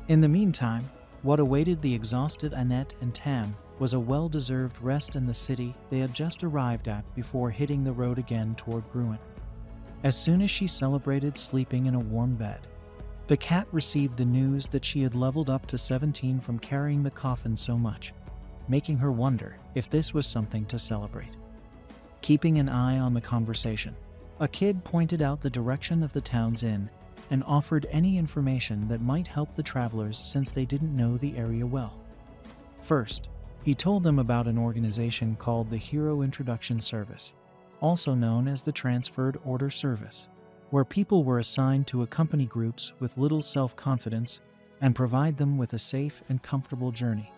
In the meantime, what awaited the exhausted Annette and Tam was a well-deserved rest in the city they had just arrived at before hitting the road again toward Gruen. As soon as she celebrated sleeping in a warm bed, the cat received the news that she had leveled up to 17 from carrying the coffin so much, making her wonder if this was something to celebrate. Keeping an eye on the conversation, a kid pointed out the direction of the town's inn and offered any information that might help the travelers since they didn't know the area well. First, he told them about an organization called the Hero Introduction Service, also known as the Transferred Order Service, where people were assigned to accompany groups with little self-confidence and provide them with a safe and comfortable journey.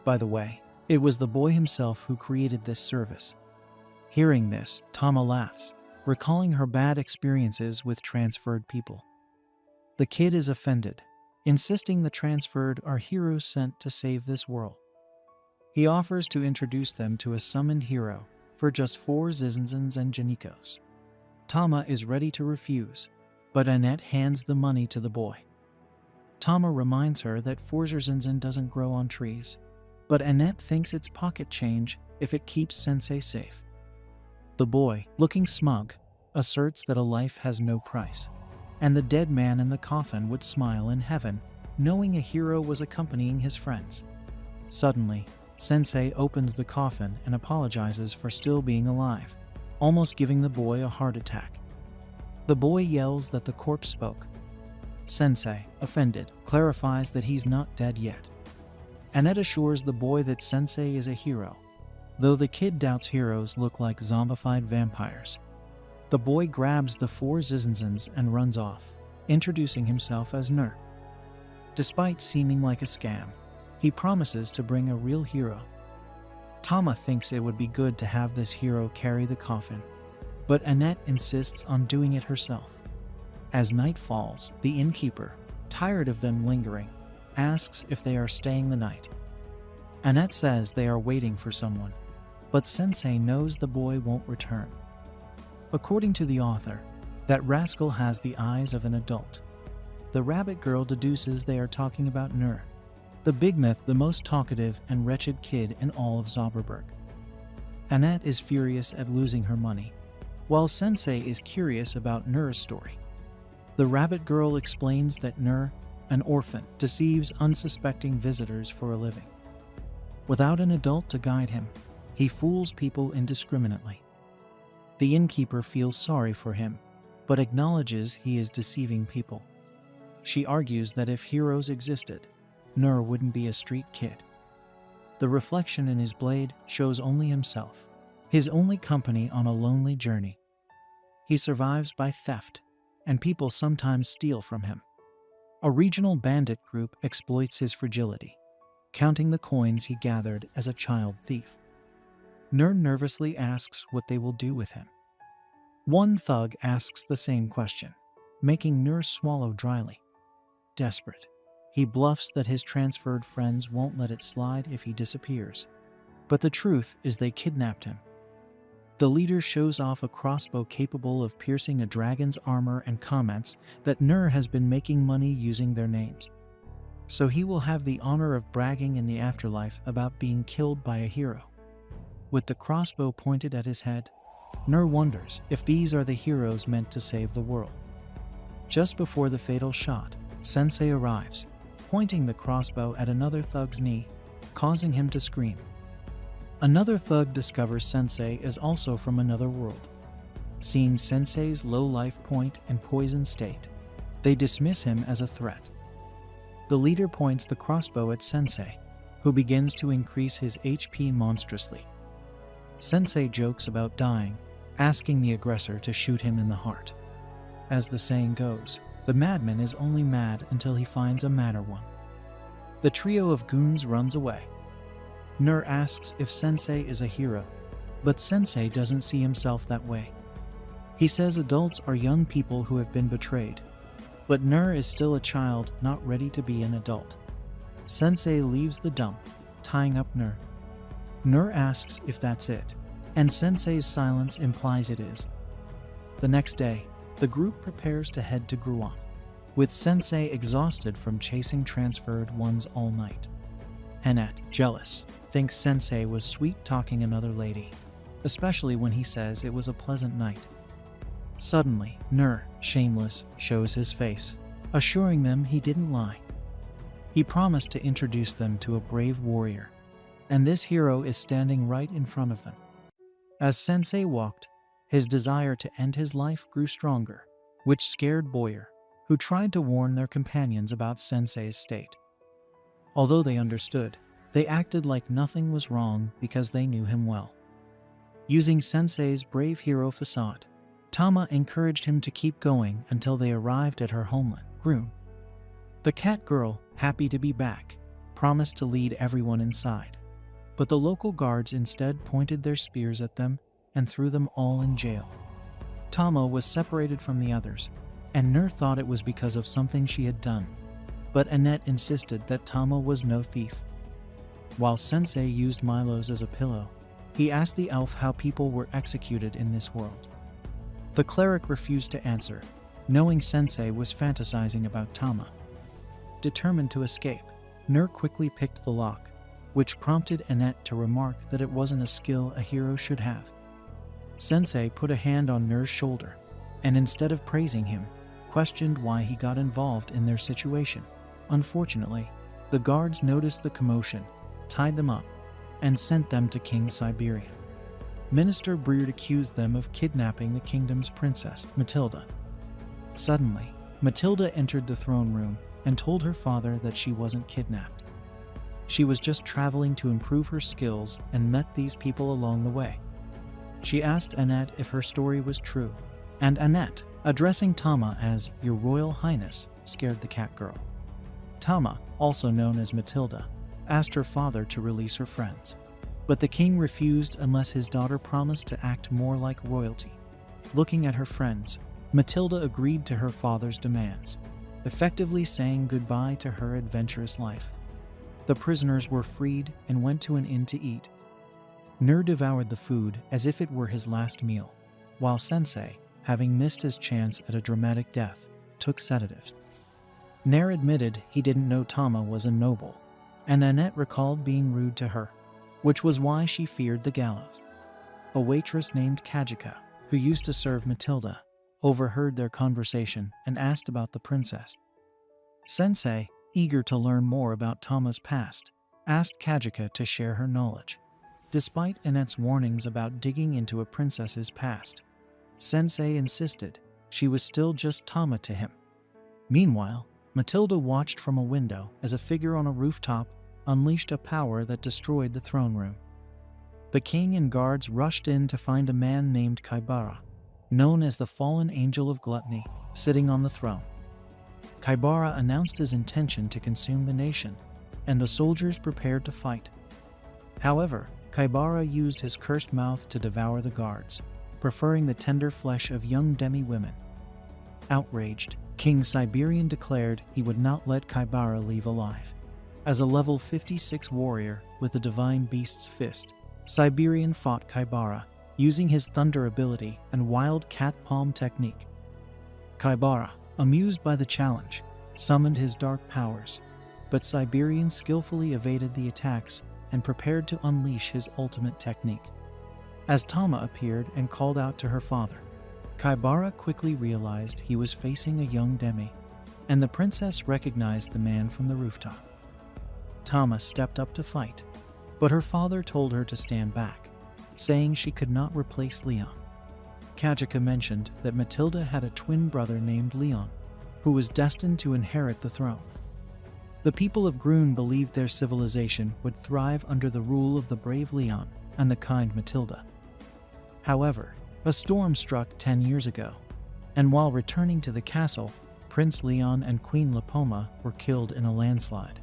By the way, it was the boy himself who created this service. Hearing this, Tama laughs, recalling her bad experiences with transferred people. The kid is offended, insisting the transferred are heroes sent to save this world. He offers to introduce them to a summoned hero for just 4 Zizinzans and Janikos. Tama is ready to refuse, but Annette hands the money to the boy. Tama reminds her that 4 Zizinzan doesn't grow on trees, but Annette thinks it's pocket change if it keeps Sensei safe. The boy, looking smug, asserts that a life has no price, and the dead man in the coffin would smile in heaven, knowing a hero was accompanying his friends. Suddenly, Sensei opens the coffin and apologizes for still being alive, almost giving the boy a heart attack. The boy yells that the corpse spoke. Sensei, offended, clarifies that he's not dead yet. Annette assures the boy that Sensei is a hero, though the kid doubts heroes look like zombified vampires. The boy grabs the 4 Zizinzans and runs off, introducing himself as Nur. Despite seeming like a scam, he promises to bring a real hero. Tama thinks it would be good to have this hero carry the coffin, but Annette insists on doing it herself. As night falls, the innkeeper, tired of them lingering, asks if they are staying the night. Annette says they are waiting for someone, but Sensei knows the boy won't return. According to the author, that rascal has the eyes of an adult. The rabbit girl deduces they are talking about Nur, the big myth, the most talkative and wretched kid in all of Zauberberg. Annette is furious at losing her money, while Sensei is curious about Nur's story. The rabbit girl explains that Nur, an orphan, deceives unsuspecting visitors for a living. Without an adult to guide him, he fools people indiscriminately. The innkeeper feels sorry for him, but acknowledges he is deceiving people. She argues that if heroes existed, Nur wouldn't be a street kid. The reflection in his blade shows only himself, his only company on a lonely journey. He survives by theft, and people sometimes steal from him. A regional bandit group exploits his fragility, counting the coins he gathered as a child thief. Nur nervously asks what they will do with him. One thug asks the same question, making Nur swallow dryly. Desperate, he bluffs that his transferred friends won't let it slide if he disappears. But the truth is they kidnapped him. The leader shows off a crossbow capable of piercing a dragon's armor and comments that Nur has been making money using their names. So he will have the honor of bragging in the afterlife about being killed by a hero. With the crossbow pointed at his head, Nur wonders if these are the heroes meant to save the world. Just before the fatal shot, Sensei arrives, pointing the crossbow at another thug's knee, causing him to scream. Another thug discovers Sensei is also from another world. Seeing Sensei's low life point and poisoned state, they dismiss him as a threat. The leader points the crossbow at Sensei, who begins to increase his HP monstrously. Sensei jokes about dying, asking the aggressor to shoot him in the heart. As the saying goes, the madman is only mad until he finds a madder one. The trio of goons runs away. Nur asks if Sensei is a hero, but Sensei doesn't see himself that way. He says adults are young people who have been betrayed, but Nur is still a child not ready to be an adult. Sensei leaves the dump, tying up Nur. Nur asks if that's it, and Sensei's silence implies it is. The next day, the group prepares to head to Gruan, with Sensei exhausted from chasing transferred ones all night. Annette, jealous, thinks Sensei was sweet-talking another lady, especially when he says it was a pleasant night. Suddenly, Nur, shameless, shows his face, assuring them he didn't lie. He promised to introduce them to a brave warrior, and this hero is standing right in front of them. As Sensei walked, his desire to end his life grew stronger, which scared Boyer, who tried to warn their companions about Sensei's state. Although they understood, they acted like nothing was wrong because they knew him well. Using Sensei's brave hero facade, Tama encouraged him to keep going until they arrived at her homeland, Grun. The cat girl, happy to be back, promised to lead everyone inside, but the local guards instead pointed their spears at them and threw them all in jail. Tama was separated from the others, and Nur thought it was because of something she had done, but Annette insisted that Tama was no thief. While Sensei used Milo's as a pillow, he asked the elf how people were executed in this world. The cleric refused to answer, knowing Sensei was fantasizing about Tama. Determined to escape, Nur quickly picked the lock, which prompted Annette to remark that it wasn't a skill a hero should have. Sensei put a hand on Nur's shoulder, and instead of praising him, questioned why he got involved in their situation. Unfortunately, the guards noticed the commotion, tied them up, and sent them to King Siberian. Minister Breard accused them of kidnapping the kingdom's princess, Matilda. Suddenly, Matilda entered the throne room and told her father that she wasn't kidnapped. She was just traveling to improve her skills and met these people along the way. She asked Annette if her story was true, and Annette, addressing Tama as Your Royal Highness, scared the cat girl. Tama, also known as Matilda, asked her father to release her friends, but the king refused unless his daughter promised to act more like royalty. Looking at her friends, Matilda agreed to her father's demands, effectively saying goodbye to her adventurous life. The prisoners were freed and went to an inn to eat. Nur devoured the food as if it were his last meal, while Sensei, having missed his chance at a dramatic death, took sedatives. Nair admitted he didn't know Tama was a noble, and Annette recalled being rude to her, which was why she feared the gallows. A waitress named Kajika, who used to serve Matilda, overheard their conversation and asked about the princess. Sensei, eager to learn more about Tama's past, asked Kajika to share her knowledge. Despite Annette's warnings about digging into a princess's past, Sensei insisted she was still just Tama to him. Meanwhile, Matilda watched from a window as a figure on a rooftop unleashed a power that destroyed the throne room. The king and guards rushed in to find a man named Kaibara, known as the fallen angel of gluttony, sitting on the throne. Kaibara announced his intention to consume the nation, and the soldiers prepared to fight. However, Kaibara used his cursed mouth to devour the guards, preferring the tender flesh of young demi-women. Outraged, King Siberian declared he would not let Kaibara leave alive. As a level 56 warrior with the divine beast's fist, Siberian fought Kaibara, using his thunder ability and wild cat palm technique. Kaibara, amused by the challenge, summoned his dark powers, but Siberian skillfully evaded the attacks and prepared to unleash his ultimate technique. As Tama appeared and called out to her father, Kaibara quickly realized he was facing a young demi, and the princess recognized the man from the rooftop. Tama stepped up to fight, but her father told her to stand back, saying she could not replace Leon. Kajika mentioned that Matilda had a twin brother named Leon, who was destined to inherit the throne. The people of Grun believed their civilization would thrive under the rule of the brave Leon and the kind Matilda. However, a storm struck 10 years ago, and while returning to the castle, Prince Leon and Queen Lapoma were killed in a landslide.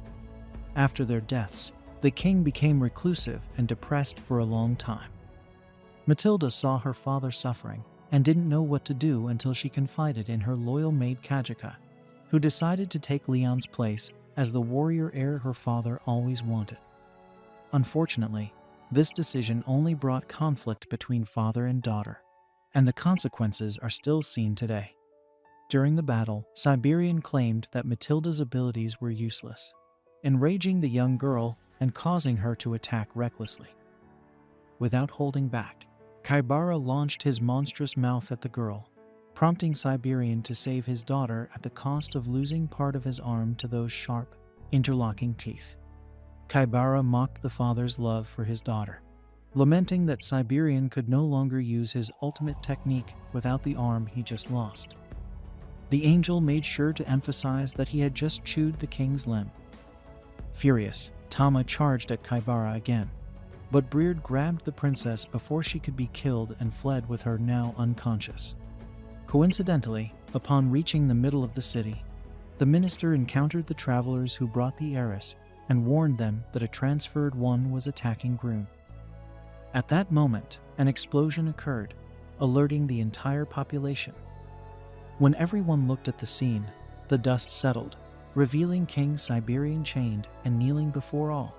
After their deaths, the king became reclusive and depressed for a long time. Matilda saw her father suffering and didn't know what to do until she confided in her loyal maid Kajika, who decided to take Leon's place as the warrior heir her father always wanted. Unfortunately, this decision only brought conflict between father and daughter, and the consequences are still seen today. During the battle, Siberian claimed that Matilda's abilities were useless, enraging the young girl and causing her to attack recklessly. Without holding back, Kaibara launched his monstrous mouth at the girl, prompting Siberian to save his daughter at the cost of losing part of his arm to those sharp, interlocking teeth. Kaibara mocked the father's love for his daughter, lamenting that Siberian could no longer use his ultimate technique without the arm he just lost. The angel made sure to emphasize that he had just chewed the king's limb. Furious, Tama charged at Kaibara again, but Breard grabbed the princess before she could be killed and fled with her now unconscious. Coincidentally, upon reaching the middle of the city, the minister encountered the travelers who brought the heiress and warned them that a transferred one was attacking Grun. At that moment, an explosion occurred, alerting the entire population. When everyone looked at the scene, the dust settled, revealing King Siberian chained and kneeling before all.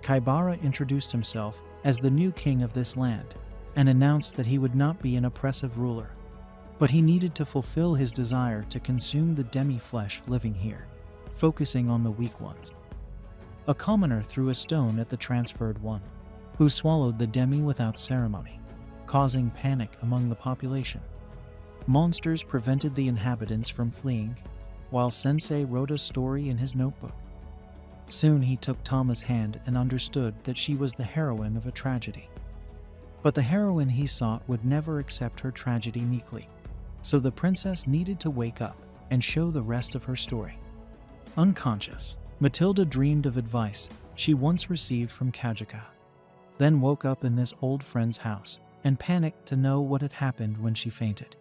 Kaibara introduced himself as the new king of this land and announced that he would not be an oppressive ruler, but he needed to fulfill his desire to consume the demi-flesh living here, focusing on the weak ones. A commoner threw a stone at the transferred one, who swallowed the demi without ceremony, causing panic among the population. Monsters prevented the inhabitants from fleeing, while Sensei wrote a story in his notebook. Soon he took Tama's hand and understood that she was the heroine of a tragedy. But the heroine he sought would never accept her tragedy meekly, so the princess needed to wake up and show the rest of her story. Unconscious, Matilda dreamed of advice she once received from Kajika, then woke up in this old friend's house and panicked to know what had happened when she fainted.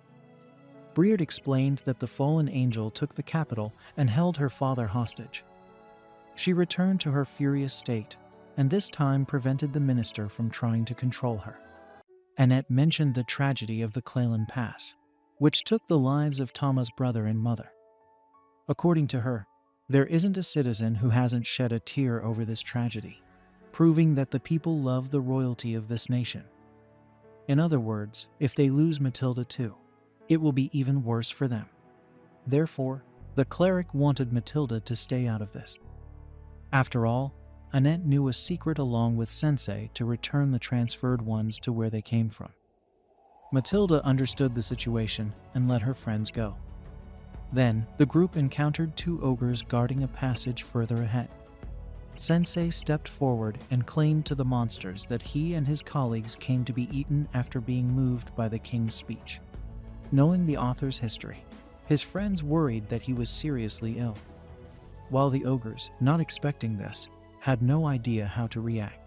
Breard explained that the fallen angel took the capital and held her father hostage. She returned to her furious state, and this time prevented the minister from trying to control her. Annette mentioned the tragedy of the Claylan Pass, which took the lives of Tama's brother and mother. According to her, There isn't a citizen who hasn't shed a tear over this tragedy, proving that the people love the royalty of this nation. In other words, if they lose Matilda too, it will be even worse for them. Therefore, the cleric wanted Matilda to stay out of this. After all, Annette knew a secret along with Sensei to return the transferred ones to where they came from. Matilda understood the situation and let her friends go. Then, the group encountered two ogres guarding a passage further ahead. Sensei stepped forward and claimed to the monsters that he and his colleagues came to be eaten after being moved by the king's speech. Knowing the author's history, his friends worried that he was seriously ill, while the ogres, not expecting this, had no idea how to react.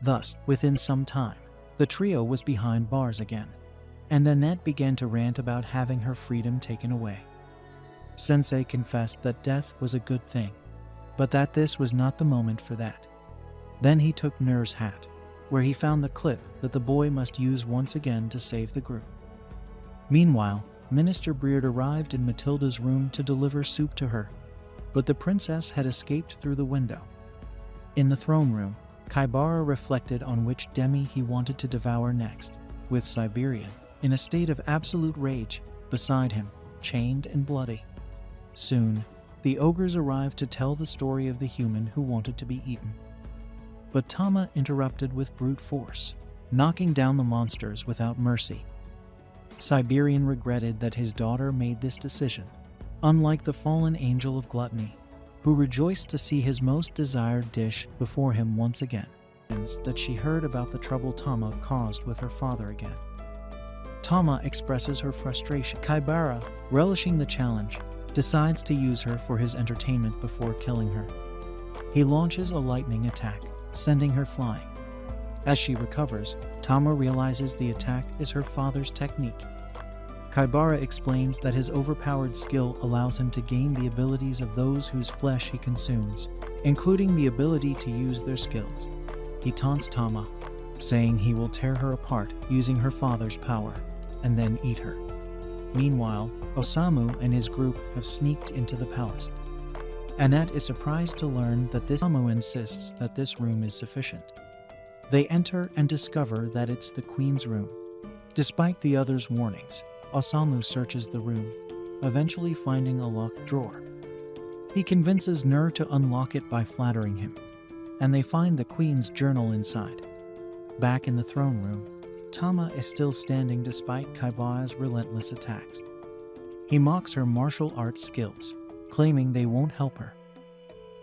Thus, within some time, the trio was behind bars again, and Annette began to rant about having her freedom taken away. Sensei confessed that death was a good thing, but that this was not the moment for that. Then he took Nur's hat, where he found the clip that the boy must use once again to save the group. Meanwhile, Minister Beard arrived in Matilda's room to deliver soup to her, but the princess had escaped through the window. In the throne room, Kaibara reflected on which demi he wanted to devour next, with Siberian, in a state of absolute rage, beside him, chained and bloody. Soon, the ogres arrived to tell the story of the human who wanted to be eaten. But Tama interrupted with brute force, knocking down the monsters without mercy. Siberian regretted that his daughter made this decision, unlike the fallen angel of gluttony, who rejoiced to see his most desired dish before him once again. That she heard about the trouble Tama caused with her father again. Tama expresses her frustration. Kaibara, relishing the challenge, decides to use her for his entertainment before killing her. He launches a lightning attack, sending her flying. As she recovers, Tama realizes the attack is her father's technique. Kaibara explains that his overpowered skill allows him to gain the abilities of those whose flesh he consumes, including the ability to use their skills. He taunts Tama, saying he will tear her apart using her father's power, and then eat her. Meanwhile, Osamu and his group have sneaked into the palace. Annette is surprised to learn that Osamu insists that this room is sufficient. They enter and discover that it's the queen's room. Despite the others' warnings, Osamu searches the room, eventually finding a locked drawer. He convinces Nur to unlock it by flattering him, and they find the queen's journal inside. Back in the throne room, Tama is still standing despite Kaibara's relentless attacks. He mocks her martial arts skills, claiming they won't help her.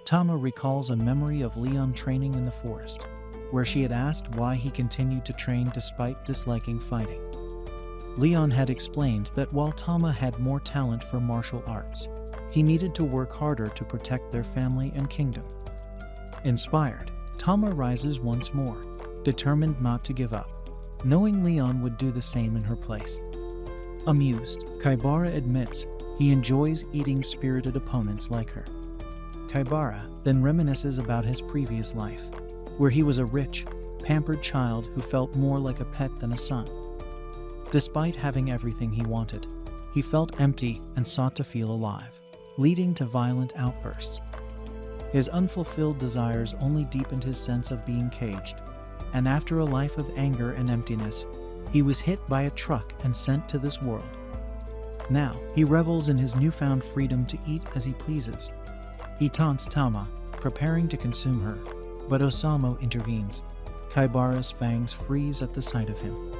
Tama recalls a memory of Leon training in the forest, where she had asked why he continued to train despite disliking fighting. Leon had explained that while Tama had more talent for martial arts, he needed to work harder to protect their family and kingdom. Inspired, Tama rises once more, determined not to give up, knowing Leon would do the same in her place. Amused, Kaibara admits he enjoys eating spirited opponents like her. Kaibara then reminisces about his previous life, where he was a rich, pampered child who felt more like a pet than a son. Despite having everything he wanted, he felt empty and sought to feel alive, leading to violent outbursts. His unfulfilled desires only deepened his sense of being caged, and after a life of anger and emptiness, he was hit by a truck and sent to this world. Now, he revels in his newfound freedom to eat as he pleases. He taunts Tama, preparing to consume her, but Osamu intervenes. Kaibara's fangs freeze at the sight of him,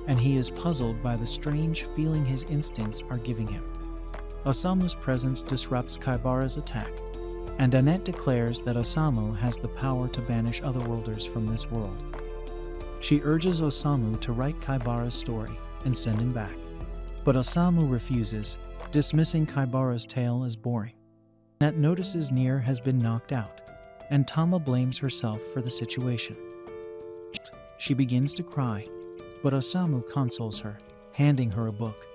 and he is puzzled by the strange feeling his instincts are giving him. Osamu's presence disrupts Kaibara's attack, and Annette declares that Osamu has the power to banish otherworlders from this world. She urges Osamu to write Kaibara's story and send him back, but Osamu refuses, dismissing Kaibara's tale as boring. Annette notices Nier has been knocked out, and Tama blames herself for the situation. She begins to cry, but Osamu consoles her, handing her a book.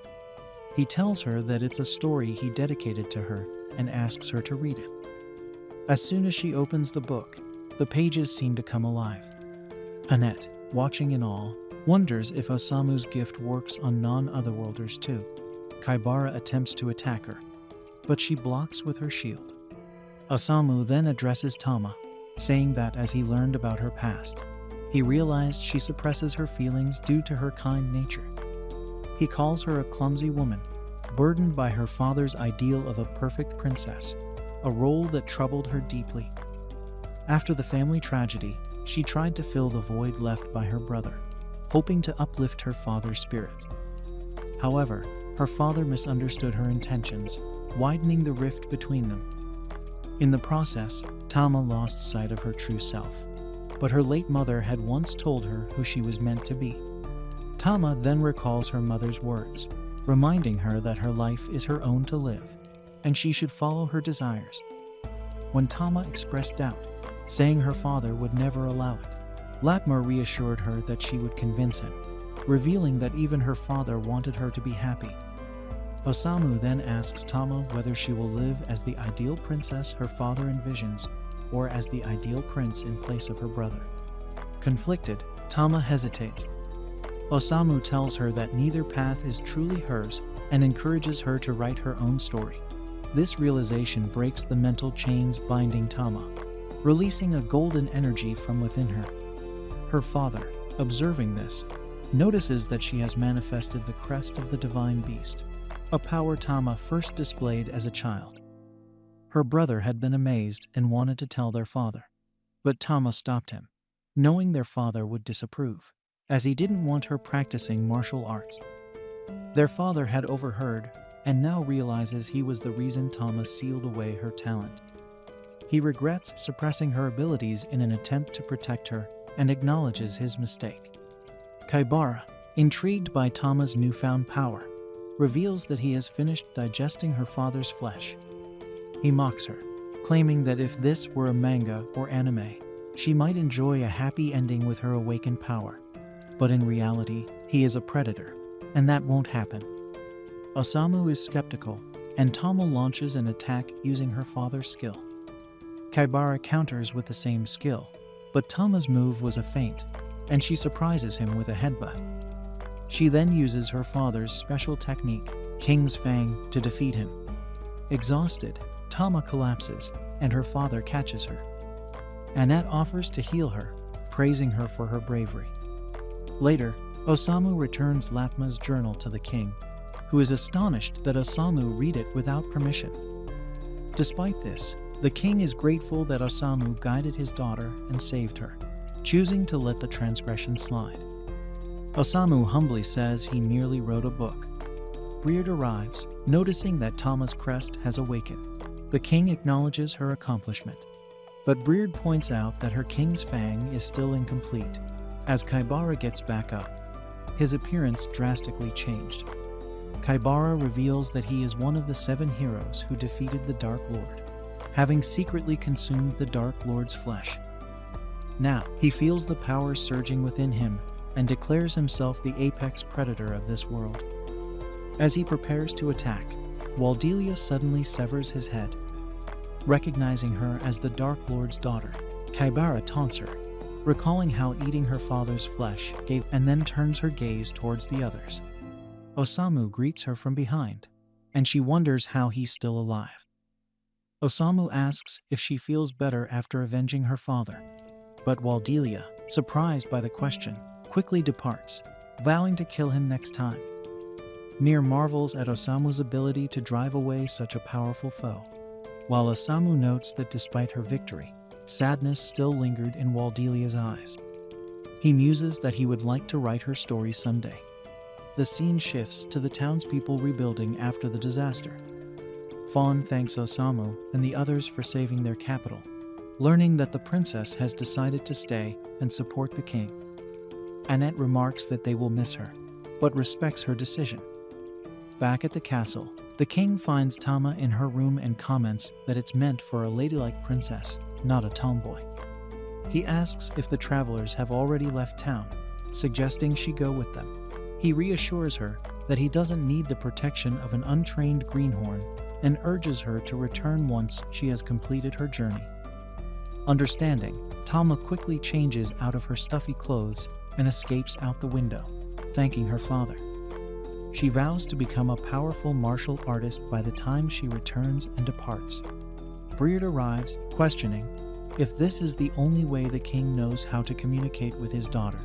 He tells her that it's a story he dedicated to her and asks her to read it. As soon as she opens the book, the pages seem to come alive. Annette, watching in awe, wonders if Osamu's gift works on non-otherworlders too. Kaibara attempts to attack her, but she blocks with her shield. Osamu then addresses Tama, saying that as he learned about her past, he realized she suppresses her feelings due to her kind nature. He calls her a clumsy woman, burdened by her father's ideal of a perfect princess, a role that troubled her deeply. After the family tragedy, she tried to fill the void left by her brother, hoping to uplift her father's spirits. However, her father misunderstood her intentions, widening the rift between them. In the process, Tama lost sight of her true self, but her late mother had once told her who she was meant to be. Tama then recalls her mother's words, reminding her that her life is her own to live, and she should follow her desires. When Tama expressed doubt, saying her father would never allow it, Lapma reassured her that she would convince him, revealing that even her father wanted her to be happy. Osamu then asks Tama whether she will live as the ideal princess her father envisions, or as the ideal prince in place of her brother. Conflicted, Tama hesitates. Osamu tells her that neither path is truly hers and encourages her to write her own story. This realization breaks the mental chains binding Tama, releasing a golden energy from within her. Her father, observing this, notices that she has manifested the crest of the divine beast, a power Tama first displayed as a child. Her brother had been amazed and wanted to tell their father, but Tama stopped him, knowing their father would disapprove, as he didn't want her practicing martial arts. Their father had overheard and now realizes he was the reason Tama sealed away her talent. He regrets suppressing her abilities in an attempt to protect her and acknowledges his mistake. Kaibara, intrigued by Tama's newfound power, reveals that he has finished digesting her father's flesh. He mocks her, claiming that if this were a manga or anime, she might enjoy a happy ending with her awakened power. But in reality, he is a predator, and that won't happen. Osamu is skeptical, and Tama launches an attack using her father's skill. Kaibara counters with the same skill, but Tama's move was a feint, and she surprises him with a headbutt. She then uses her father's special technique, King's Fang, to defeat him. Exhausted, Tama collapses, and her father catches her. Annette offers to heal her, praising her for her bravery. Later, Osamu returns Lapma's journal to the king, who is astonished that Osamu read it without permission. Despite this, the king is grateful that Osamu guided his daughter and saved her, choosing to let the transgression slide. Osamu humbly says he merely wrote a book. Breard arrives, noticing that Tama's crest has awakened. The king acknowledges her accomplishment, but Breard points out that her King's Fang is still incomplete. As Kaibara gets back up, his appearance drastically changed. Kaibara reveals that he is one of the 7 heroes who defeated the Dark Lord, having secretly consumed the Dark Lord's flesh. Now, he feels the power surging within him and declares himself the apex predator of this world. As he prepares to attack, Waldelia suddenly severs his head. Recognizing her as the Dark Lord's daughter, Kaibara taunts her, recalling how eating her father's flesh gave, and then turns her gaze towards the others. Osamu greets her from behind, and she wonders how he's still alive. Osamu asks if she feels better after avenging her father, but Waldelia, surprised by the question, quickly departs, vowing to kill him next time. Mir marvels at Osamu's ability to drive away such a powerful foe, while Osamu notes that despite her victory, sadness still lingered in Waldelia's eyes. He muses that he would like to write her story someday. The scene shifts to the townspeople rebuilding after the disaster. Fawn thanks Osamu and the others for saving their capital, learning that the princess has decided to stay and support the king. Annette remarks that they will miss her, but respects her decision. Back at the castle, the king finds Tama in her room and comments that it's meant for a ladylike princess, not a tomboy. He asks if the travelers have already left town, suggesting she go with them. He reassures her that he doesn't need the protection of an untrained greenhorn and urges her to return once she has completed her journey. Understanding, Tama quickly changes out of her stuffy clothes and escapes out the window, thanking her father. She vows to become a powerful martial artist by the time she returns and departs. Breed arrives, questioning if this is the only way the king knows how to communicate with his daughter.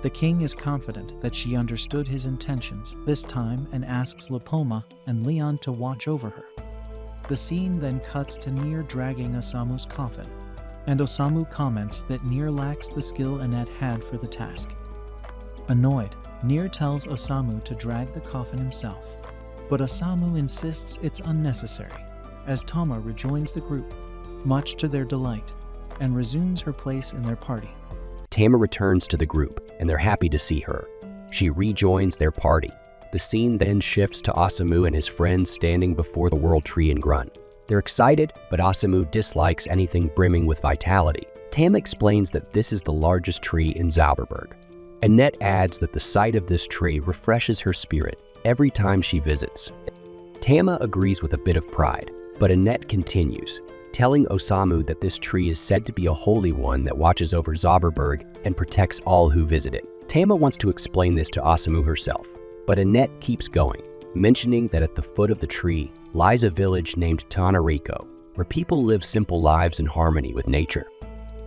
The king is confident that she understood his intentions this time and asks Lipoma and Leon to watch over her. The scene then cuts to Nier dragging Osamu's coffin, and Osamu comments that Nier lacks the skill Annette had for the task. Annoyed, Nier tells Osamu to drag the coffin himself, but Osamu insists it's unnecessary, as Tama rejoins the group, much to their delight, and resumes her place in their party. Tama returns to the group, and they're happy to see her. She rejoins their party. The scene then shifts to Osamu and his friends standing before the world tree in Grun. They're excited, but Osamu dislikes anything brimming with vitality. Tama explains that this is the largest tree in Zauberberg. Annette adds that the sight of this tree refreshes her spirit every time she visits. Tama agrees with a bit of pride, but Annette continues, telling Osamu that this tree is said to be a holy one that watches over Zauberberg and protects all who visit it. Tama wants to explain this to Osamu herself, but Annette keeps going, mentioning that at the foot of the tree lies a village named Tanariko, where people live simple lives in harmony with nature.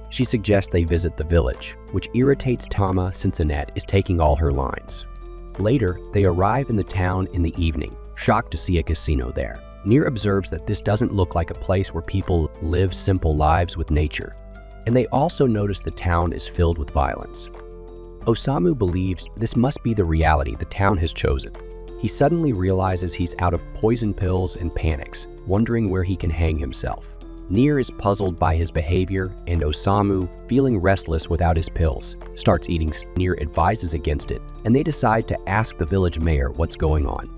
She suggests they visit the village, which irritates Tama since Annette is taking all her lines. Later, they arrive in the town in the evening, shocked to see a casino there. Nier observes that this doesn't look like a place where people live simple lives with nature, and they also notice the town is filled with violence. Osamu believes this must be the reality the town has chosen. He suddenly realizes he's out of poison pills and panics, wondering where he can hang himself. Nier is puzzled by his behavior, and Osamu, feeling restless without his pills, starts eating. Nier advises against it, and they decide to ask the village mayor what's going on.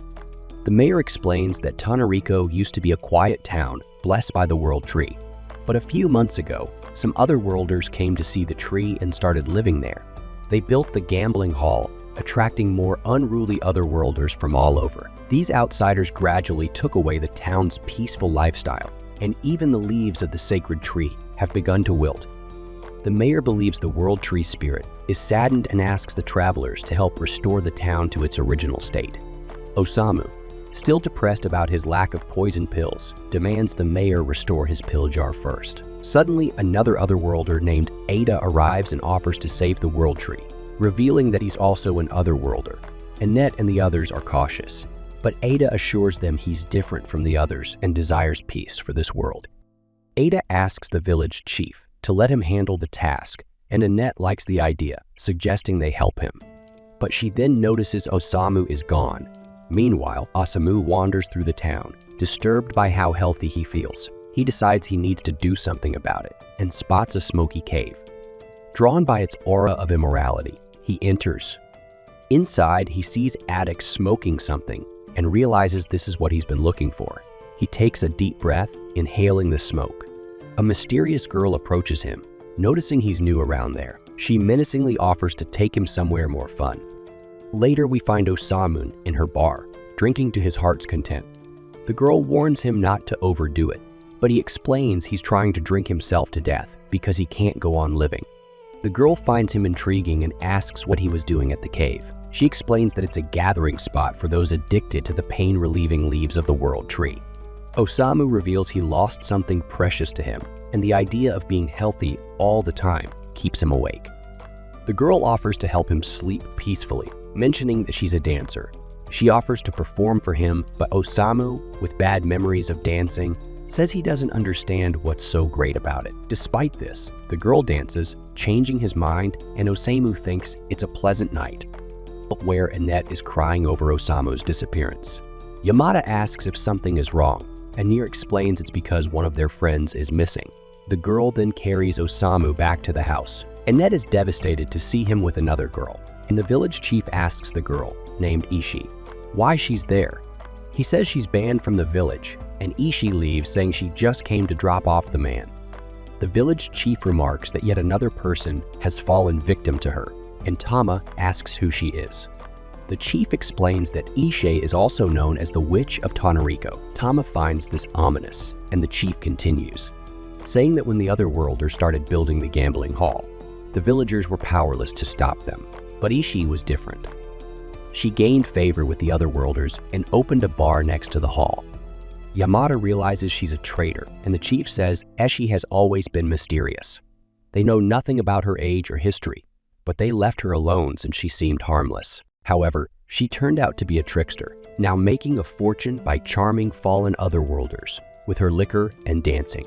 The mayor explains that Tanariko used to be a quiet town blessed by the world tree. But a few months ago, some other worlders came to see the tree and started living there. They built the gambling hall, attracting more unruly otherworlders from all over. These outsiders gradually took away the town's peaceful lifestyle, and even the leaves of the sacred tree have begun to wilt. The mayor believes the world tree spirit is saddened and asks the travelers to help restore the town to its original state. Osamu, still depressed about his lack of poison pills, demands the mayor restore his pill jar first. Suddenly, another otherworlder named Ada arrives and offers to save the world tree, revealing that he's also an otherworlder. Annette and the others are cautious, but Ada assures them he's different from the others and desires peace for this world. Ada asks the village chief to let him handle the task, and Annette likes the idea, suggesting they help him. But she then notices Osamu is gone. Meanwhile, Osamu wanders through the town, disturbed by how healthy he feels. He decides he needs to do something about it, and spots a smoky cave. Drawn by its aura of immorality, he enters. Inside, he sees addicts smoking something, and realizes this is what he's been looking for. He takes a deep breath, inhaling the smoke. A mysterious girl approaches him. Noticing he's new around there, she menacingly offers to take him somewhere more fun. Later, we find Osamu in her bar, drinking to his heart's content. The girl warns him not to overdo it, but he explains he's trying to drink himself to death because he can't go on living. The girl finds him intriguing and asks what he was doing at the cave. She explains that it's a gathering spot for those addicted to the pain-relieving leaves of the world tree. Osamu reveals he lost something precious to him, and the idea of being healthy all the time keeps him awake. The girl offers to help him sleep peacefully, mentioning that she's a dancer. She offers to perform for him, but Osamu, with bad memories of dancing, says he doesn't understand what's so great about it. Despite this, the girl dances, changing his mind, and Osamu thinks it's a pleasant night, where Annette is crying over Osamu's disappearance. Yamada asks if something is wrong, and Nier explains it's because one of their friends is missing. The girl then carries Osamu back to the house. Annette is devastated to see him with another girl, and the village chief asks the girl, named Ishi, why she's there. He says she's banned from the village, and Ishi leaves saying she just came to drop off the man. The village chief remarks that yet another person has fallen victim to her, and Tama asks who she is. The chief explains that Issei is also known as the Witch of Tanariko. Tama finds this ominous, and the chief continues, saying that when the otherworlders started building the gambling hall, the villagers were powerless to stop them, but Issei was different. She gained favor with the otherworlders and opened a bar next to the hall. Yamada realizes she's a traitor, and the chief says Eshi has always been mysterious. They know nothing about her age or history, but they left her alone since she seemed harmless. However, she turned out to be a trickster, now making a fortune by charming fallen otherworlders with her liquor and dancing.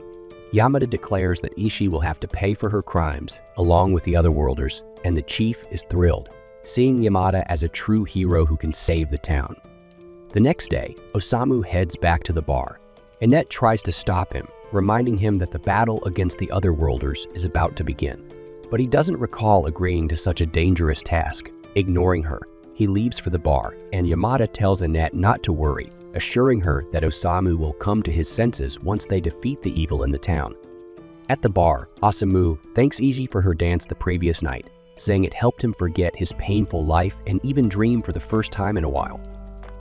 Yamada declares that Ishi will have to pay for her crimes along with the otherworlders, and the chief is thrilled, seeing Yamada as a true hero who can save the town. The next day, Osamu heads back to the bar. Annette tries to stop him, reminding him that the battle against the otherworlders is about to begin. But he doesn't recall agreeing to such a dangerous task. Ignoring her, he leaves for the bar, and Yamada tells Annette not to worry, assuring her that Osamu will come to his senses once they defeat the evil in the town. At the bar, Osamu thanks Ishi for her dance the previous night, saying it helped him forget his painful life and even dream for the first time in a while.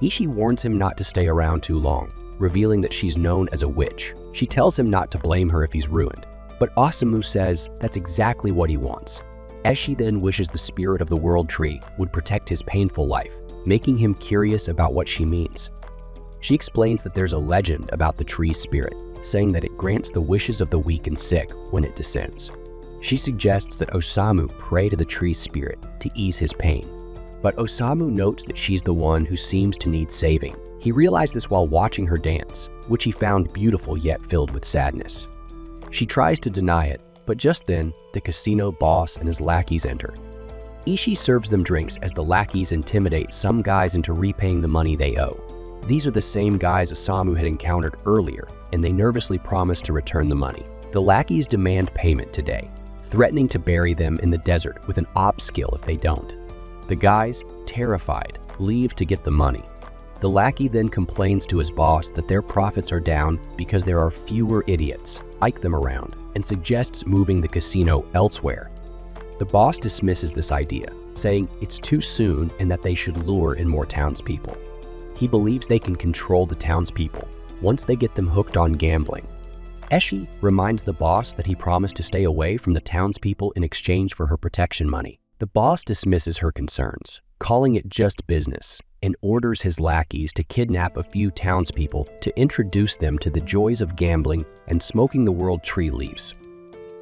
Ishi warns him not to stay around too long, revealing that she's known as a witch. She tells him not to blame her if he's ruined, but Osamu says that's exactly what he wants. Eshi then wishes the spirit of the world tree would protect his painful life, making him curious about what she means. She explains that there's a legend about the tree's spirit, saying that it grants the wishes of the weak and sick when it descends. She suggests that Osamu pray to the tree's spirit to ease his pain. But Osamu notes that she's the one who seems to need saving. He realized this while watching her dance, which he found beautiful yet filled with sadness. She tries to deny it, but just then, the casino boss and his lackeys enter. Ishi serves them drinks as the lackeys intimidate some guys into repaying the money they owe. These are the same guys Osamu had encountered earlier, and they nervously promise to return the money. The lackeys demand payment today, threatening to bury them in the desert with an op skill if they don't. The guys, terrified, leave to get the money. The lackey then complains to his boss that their profits are down because there are fewer idiots like them around, and suggests moving the casino elsewhere. The boss dismisses this idea, saying it's too soon and that they should lure in more townspeople. He believes they can control the townspeople once they get them hooked on gambling. Eshi reminds the boss that he promised to stay away from the townspeople in exchange for her protection money. The boss dismisses her concerns, calling it just business, and orders his lackeys to kidnap a few townspeople to introduce them to the joys of gambling and smoking the world tree leaves.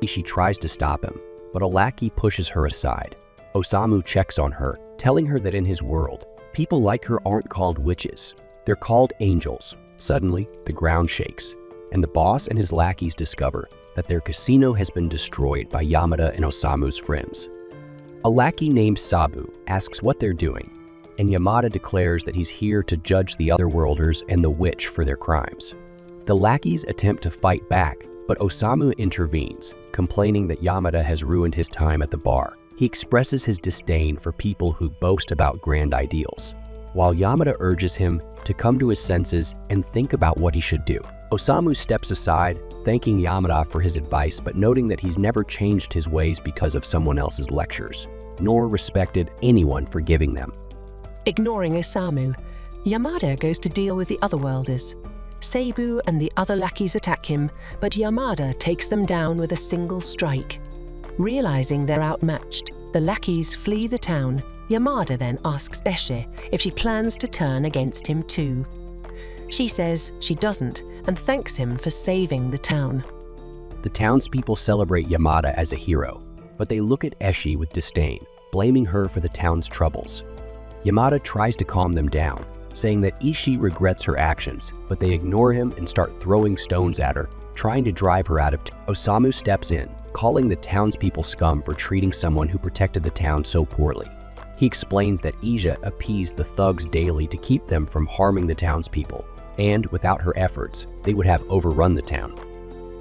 She tries to stop him, but a lackey pushes her aside. Osamu checks on her, telling her that in his world, people like her aren't called witches. They're called angels. Suddenly, the ground shakes, and the boss and his lackeys discover that their casino has been destroyed by Yamada and Osamu's friends. A lackey named Sabu asks what they're doing, and Yamada declares that he's here to judge the otherworlders and the witch for their crimes. The lackeys attempt to fight back, but Osamu intervenes, complaining that Yamada has ruined his time at the bar. He expresses his disdain for people who boast about grand ideals, while Yamada urges him to come to his senses and think about what he should do. Osamu steps aside, thanking Yamada for his advice but noting that he's never changed his ways because of someone else's lectures, nor respected anyone for giving them. Ignoring Osamu, Yamada goes to deal with the otherworlders. Seibu and the other lackeys attack him, but Yamada takes them down with a single strike. Realizing they're outmatched, the lackeys flee the town. Yamada then asks Eshe if she plans to turn against him too. She says she doesn't and thanks him for saving the town. The townspeople celebrate Yamada as a hero, but they look at Eshi with disdain, blaming her for the town's troubles. Yamada tries to calm them down, saying that Ishi regrets her actions, but they ignore him and start throwing stones at her, trying to drive her out of town. Osamu steps in, calling the townspeople scum for treating someone who protected the town so poorly. He explains that Ija appeased the thugs daily to keep them from harming the townspeople, and without her efforts, they would have overrun the town.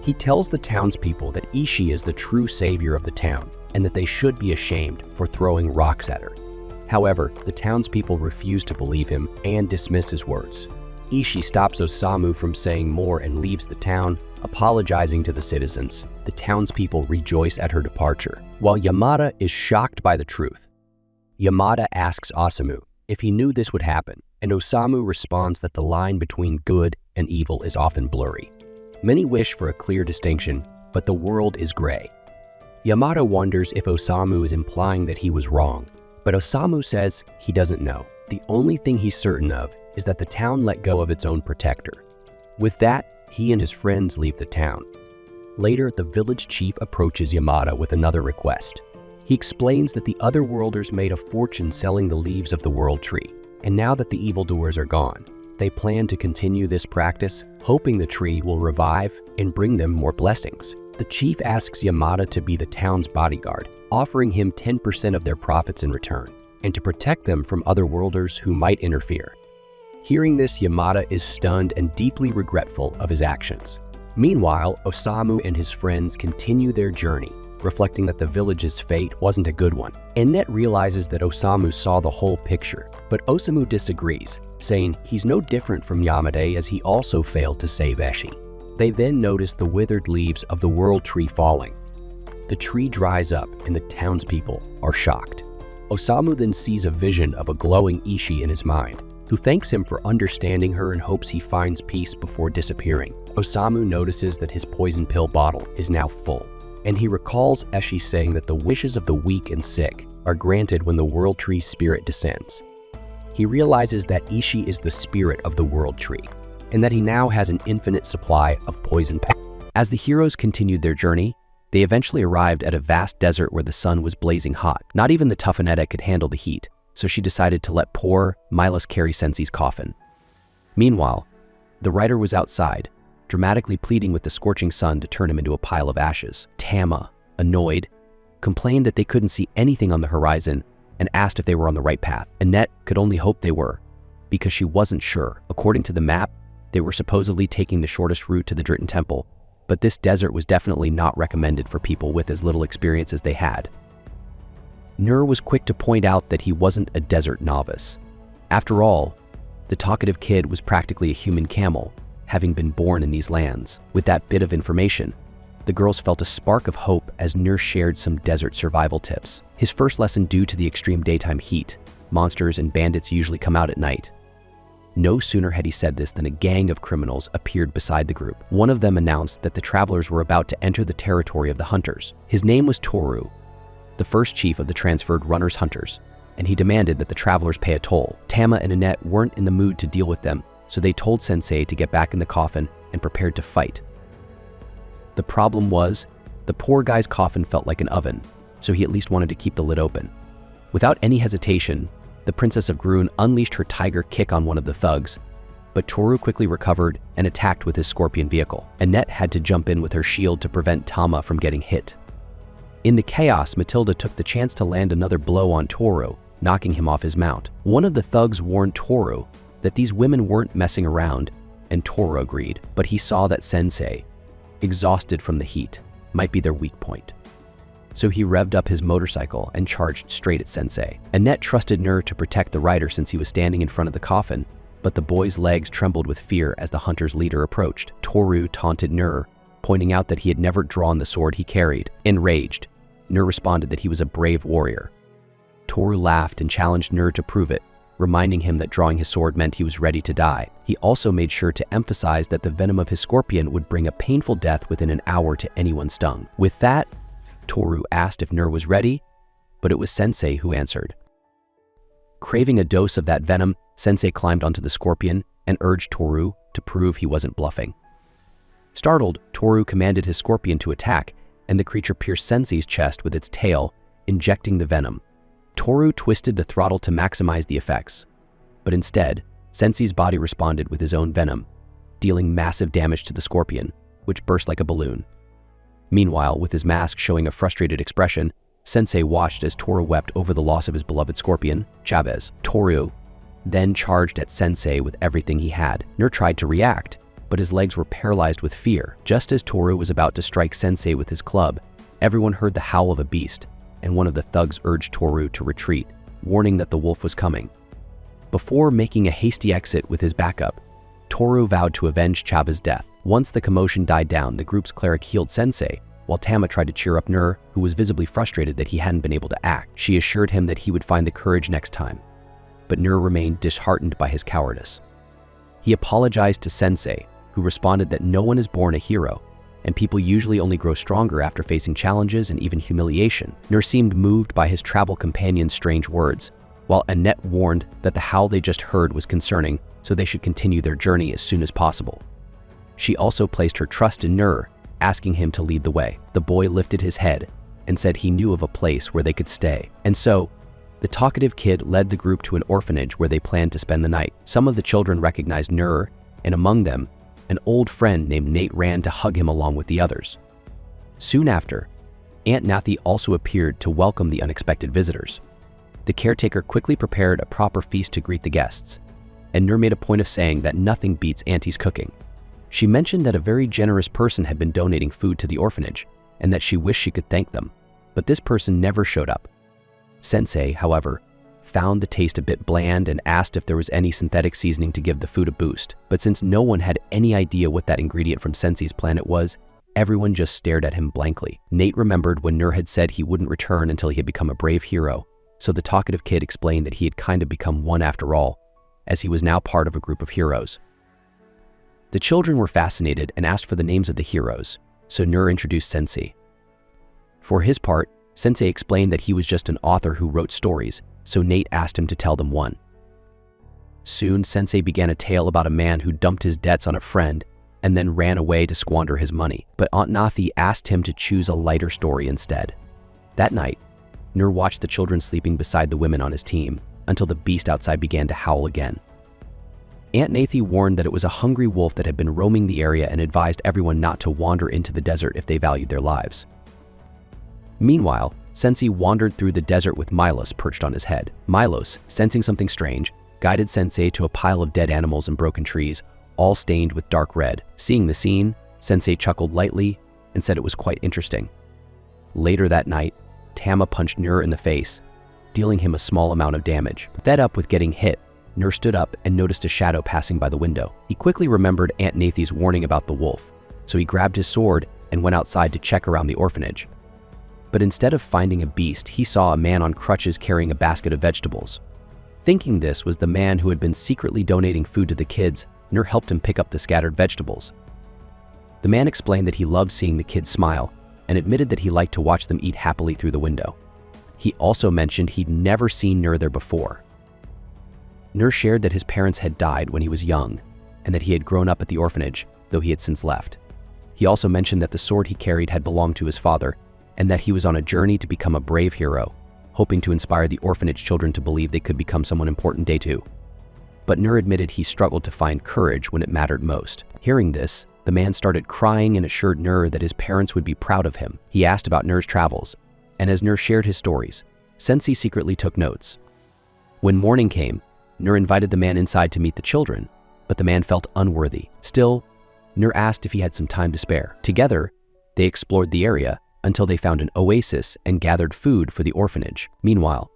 He tells the townspeople that Ishi is the true savior of the town, and that they should be ashamed for throwing rocks at her. However, the townspeople refuse to believe him and dismiss his words. Ishi stops Osamu from saying more and leaves the town, apologizing to the citizens. The townspeople rejoice at her departure, while Yamada is shocked by the truth. Yamada asks Osamu if he knew this would happen, and Osamu responds that the line between good and evil is often blurry. Many wish for a clear distinction, but the world is gray. Yamada wonders if Osamu is implying that he was wrong, but Osamu says he doesn't know. The only thing he's certain of is that the town let go of its own protector. With that, he and his friends leave the town. Later, the village chief approaches Yamada with another request. He explains that the otherworlders made a fortune selling the leaves of the world tree, and now that the evildoers are gone, they plan to continue this practice, hoping the tree will revive and bring them more blessings. The chief asks Yamada to be the town's bodyguard, offering him 10% of their profits in return, and to protect them from otherworlders who might interfere. Hearing this, Yamada is stunned and deeply regretful of his actions. Meanwhile, Osamu and his friends continue their journey, reflecting that the village's fate wasn't a good one. Annette realizes that Osamu saw the whole picture, but Osamu disagrees, saying he's no different from Yamada as he also failed to save Eshi. They then notice the withered leaves of the world tree falling. The tree dries up and the townspeople are shocked. Osamu then sees a vision of a glowing Ishi in his mind, who thanks him for understanding her and hopes he finds peace before disappearing. Osamu notices that his poison pill bottle is now full, and he recalls Eshi saying that the wishes of the weak and sick are granted when the world tree spirit descends. He realizes that Ishi is the spirit of the world tree, and that he now has an infinite supply of poison pills. As the heroes continued their journey, they eventually arrived at a vast desert where the sun was blazing hot. Not even the tough Annette could handle the heat, so she decided to let poor Miles carry Sensei's coffin. Meanwhile, the writer was outside, dramatically pleading with the scorching sun to turn him into a pile of ashes. Tama, annoyed, complained that they couldn't see anything on the horizon and asked if they were on the right path. Annette could only hope they were, because she wasn't sure. According to the map, they were supposedly taking the shortest route to the Dritten Temple, but this desert was definitely not recommended for people with as little experience as they had. Nur was quick to point out that he wasn't a desert novice. After all, the talkative kid was practically a human camel, having been born in these lands. With that bit of information, the girls felt a spark of hope as Nur shared some desert survival tips. His first lesson due to the extreme daytime heat, monsters and bandits usually come out at night. No sooner had he said this than a gang of criminals appeared beside the group. One of them announced that the travelers were about to enter the territory of the hunters. His name was Toru, the first chief of the transferred runners hunters, and he demanded that the travelers pay a toll. Tama and Annette weren't in the mood to deal with them, so they told Sensei to get back in the coffin and prepared to fight. The problem was, the poor guy's coffin felt like an oven, so he at least wanted to keep the lid open. Without any hesitation, the Princess of Grun unleashed her tiger kick on one of the thugs, but Toru quickly recovered and attacked with his scorpion vehicle. Annette had to jump in with her shield to prevent Tama from getting hit. In the chaos, Matilda took the chance to land another blow on Toru, knocking him off his mount. One of the thugs warned Toru that these women weren't messing around, and Toru agreed, but he saw that Sensei, exhausted from the heat, might be their weak point. So he revved up his motorcycle and charged straight at Sensei. Annette trusted Nur to protect the rider since he was standing in front of the coffin, but the boy's legs trembled with fear as the hunter's leader approached. Toru taunted Nur, pointing out that he had never drawn the sword he carried. Enraged, Nur responded that he was a brave warrior. Toru laughed and challenged Nur to prove it, reminding him that drawing his sword meant he was ready to die. He also made sure to emphasize that the venom of his scorpion would bring a painful death within an hour to anyone stung. With that, Toru asked if Nur was ready, but it was Sensei who answered. Craving a dose of that venom, Sensei climbed onto the scorpion and urged Toru to prove he wasn't bluffing. Startled, Toru commanded his scorpion to attack, and the creature pierced Sensei's chest with its tail, injecting the venom. Toru twisted the throttle to maximize the effects, but instead, Sensei's body responded with his own venom, dealing massive damage to the scorpion, which burst like a balloon. Meanwhile, with his mask showing a frustrated expression, Sensei watched as Toru wept over the loss of his beloved scorpion, Chavez. Toru then charged at Sensei with everything he had. Nur tried to react, but his legs were paralyzed with fear. Just as Toru was about to strike Sensei with his club, everyone heard the howl of a beast, and one of the thugs urged Toru to retreat, warning that the wolf was coming. Before making a hasty exit with his backup, Toru vowed to avenge Chavez's death. Once the commotion died down, the group's cleric healed Sensei, while Tama tried to cheer up Nur, who was visibly frustrated that he hadn't been able to act. She assured him that he would find the courage next time, but Nur remained disheartened by his cowardice. He apologized to Sensei, who responded that no one is born a hero, and people usually only grow stronger after facing challenges and even humiliation. Nur seemed moved by his travel companion's strange words, while Annette warned that the howl they just heard was concerning, so they should continue their journey as soon as possible. She also placed her trust in Nur, asking him to lead the way. The boy lifted his head and said he knew of a place where they could stay. And so, the talkative kid led the group to an orphanage where they planned to spend the night. Some of the children recognized Nur, and among them, an old friend named Nate ran to hug him along with the others. Soon after, Aunt Nathy also appeared to welcome the unexpected visitors. The caretaker quickly prepared a proper feast to greet the guests, and Nur made a point of saying that nothing beats Auntie's cooking. She mentioned that a very generous person had been donating food to the orphanage, and that she wished she could thank them, but this person never showed up. Sensei, however, found the taste a bit bland and asked if there was any synthetic seasoning to give the food a boost. But since no one had any idea what that ingredient from Sensei's planet was, everyone just stared at him blankly. Nate remembered when Nur had said he wouldn't return until he had become a brave hero, so the talkative kid explained that he had kind of become one after all, as he was now part of a group of heroes. The children were fascinated and asked for the names of the heroes, so Nur introduced Sensei. For his part, Sensei explained that he was just an author who wrote stories, so Nate asked him to tell them one. Soon, Sensei began a tale about a man who dumped his debts on a friend and then ran away to squander his money. But Aunt Nathy asked him to choose a lighter story instead. That night, Nur watched the children sleeping beside the women on his team until the beast outside began to howl again. Aunt Nathy warned that it was a hungry wolf that had been roaming the area and advised everyone not to wander into the desert if they valued their lives. Meanwhile, Sensei wandered through the desert with Milos perched on his head. Milos, sensing something strange, guided Sensei to a pile of dead animals and broken trees, all stained with dark red. Seeing the scene, Sensei chuckled lightly and said it was quite interesting. Later that night, Tama punched Nur in the face, dealing him a small amount of damage. Fed up with getting hit, Nur stood up and noticed a shadow passing by the window. He quickly remembered Aunt Nathy's warning about the wolf, so he grabbed his sword and went outside to check around the orphanage. But instead of finding a beast, he saw a man on crutches carrying a basket of vegetables. Thinking this was the man who had been secretly donating food to the kids, Nur helped him pick up the scattered vegetables. The man explained that he loved seeing the kids smile and admitted that he liked to watch them eat happily through the window. He also mentioned he'd never seen Nur there before. Nur shared that his parents had died when he was young and that he had grown up at the orphanage, though he had since left. He also mentioned that the sword he carried had belonged to his father and that he was on a journey to become a brave hero, hoping to inspire the orphanage children to believe they could become someone important day too. But Nur admitted he struggled to find courage when it mattered most. Hearing this, the man started crying and assured Nur that his parents would be proud of him. He asked about Nur's travels, and as Nur shared his stories, Sensei secretly took notes. When morning came, Nur invited the man inside to meet the children, but the man felt unworthy. Still, Nur asked if he had some time to spare. Together, they explored the area until they found an oasis and gathered food for the orphanage. Meanwhile,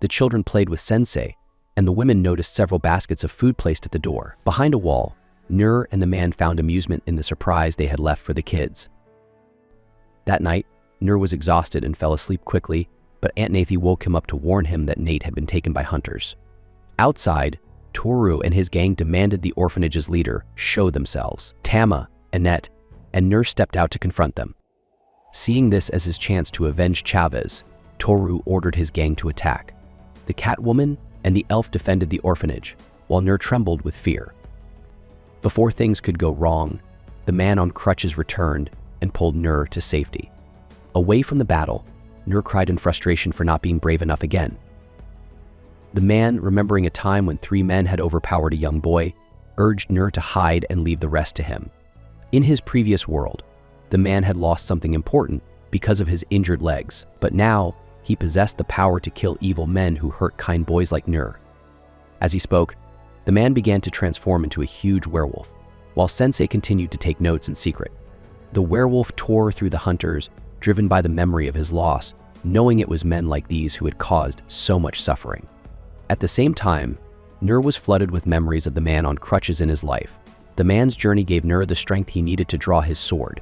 the children played with Sensei, and the women noticed several baskets of food placed at the door. Behind a wall, Nur and the man found amusement in the surprise they had left for the kids. That night, Nur was exhausted and fell asleep quickly, but Aunt Nathy woke him up to warn him that Nate had been taken by hunters. Outside, Toru and his gang demanded the orphanage's leader show themselves. Tama, Annette, and Nur stepped out to confront them. Seeing this as his chance to avenge Chavez, Toru ordered his gang to attack. The Catwoman and the elf defended the orphanage, while Nur trembled with fear. Before things could go wrong, the man on crutches returned and pulled Nur to safety. Away from the battle, Nur cried in frustration for not being brave enough again. The man, remembering a time when 3 men had overpowered a young boy, urged Nur to hide and leave the rest to him. In his previous world, the man had lost something important because of his injured legs, but now he possessed the power to kill evil men who hurt kind boys like Nur. As he spoke, the man began to transform into a huge werewolf, while Sensei continued to take notes in secret. The werewolf tore through the hunters, driven by the memory of his loss, knowing it was men like these who had caused so much suffering. At the same time, Nur was flooded with memories of the man on crutches in his life. The man's journey gave Nur the strength he needed to draw his sword.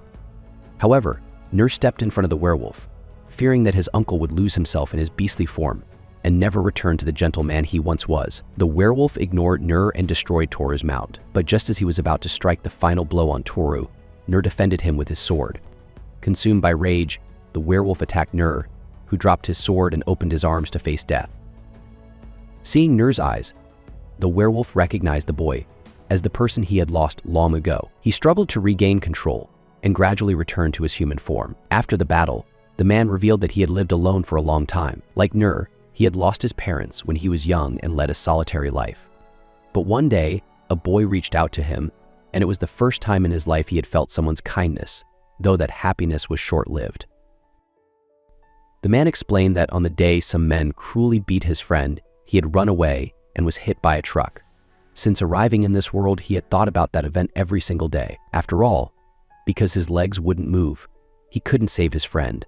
However, Nur stepped in front of the werewolf, fearing that his uncle would lose himself in his beastly form and never return to the gentle man he once was. The werewolf ignored Nur and destroyed Toru's mount, but just as he was about to strike the final blow on Toru, Nur defended him with his sword. Consumed by rage, the werewolf attacked Nur, who dropped his sword and opened his arms to face death. Seeing Nur's eyes, the werewolf recognized the boy, as the person he had lost long ago. He struggled to regain control and gradually returned to his human form. After the battle, the man revealed that he had lived alone for a long time. Like Nur, he had lost his parents when he was young and led a solitary life. But one day, a boy reached out to him, and it was the first time in his life he had felt someone's kindness, though that happiness was short-lived. The man explained that on the day some men cruelly beat his friend, he had run away and was hit by a truck. Since arriving in this world, he had thought about that event every single day. After all, because his legs wouldn't move, he couldn't save his friend.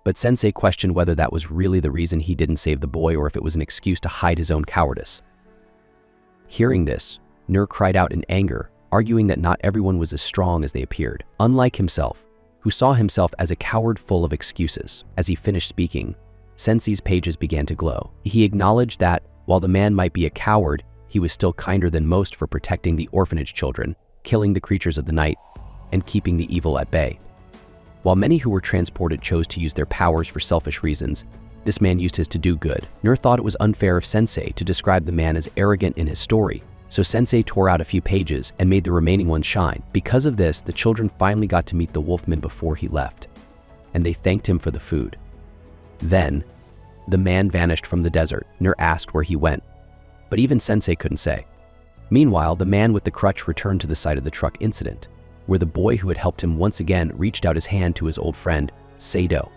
But Sensei questioned whether that was really the reason he didn't save the boy or if it was an excuse to hide his own cowardice. Hearing this, Nur cried out in anger, arguing that not everyone was as strong as they appeared. Unlike himself, who saw himself as a coward full of excuses. As he finished speaking, Sensei's pages began to glow. He acknowledged that, while the man might be a coward, he was still kinder than most for protecting the orphanage children, killing the creatures of the night, and keeping the evil at bay. While many who were transported chose to use their powers for selfish reasons, this man used his to do good. Nur thought it was unfair of Sensei to describe the man as arrogant in his story, so Sensei tore out a few pages and made the remaining ones shine. Because of this, the children finally got to meet the wolfman before he left, and they thanked him for the food. Then, the man vanished from the desert. Nur asked where he went, but even Sensei couldn't say. Meanwhile, the man with the crutch returned to the site of the truck incident, where the boy who had helped him once again reached out his hand to his old friend, Seido.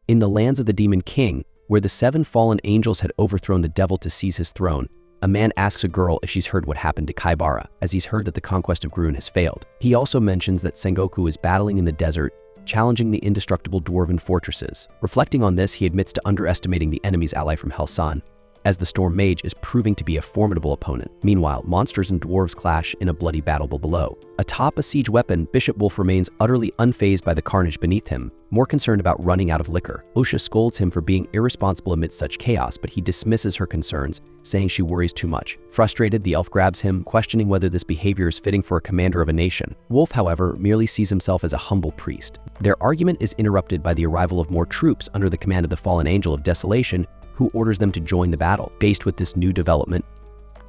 In the lands of the Demon King, where the 7 fallen angels had overthrown the devil to seize his throne, a man asks a girl if she's heard what happened to Kaibara, as he's heard that the conquest of Grun has failed. He also mentions that Sengoku is battling in the desert, challenging the indestructible dwarven fortresses. Reflecting on this, he admits to underestimating the enemy's ally from Helsan, as the Storm Mage is proving to be a formidable opponent. Meanwhile, monsters and dwarves clash in a bloody battle below. Atop a siege weapon, Bishop Wolf remains utterly unfazed by the carnage beneath him, more concerned about running out of liquor. Osha scolds him for being irresponsible amidst such chaos, but he dismisses her concerns, saying she worries too much. Frustrated, the elf grabs him, questioning whether this behavior is fitting for a commander of a nation. Wolf, however, merely sees himself as a humble priest. Their argument is interrupted by the arrival of more troops under the command of the fallen angel of desolation, who orders them to join the battle. Faced with this new development,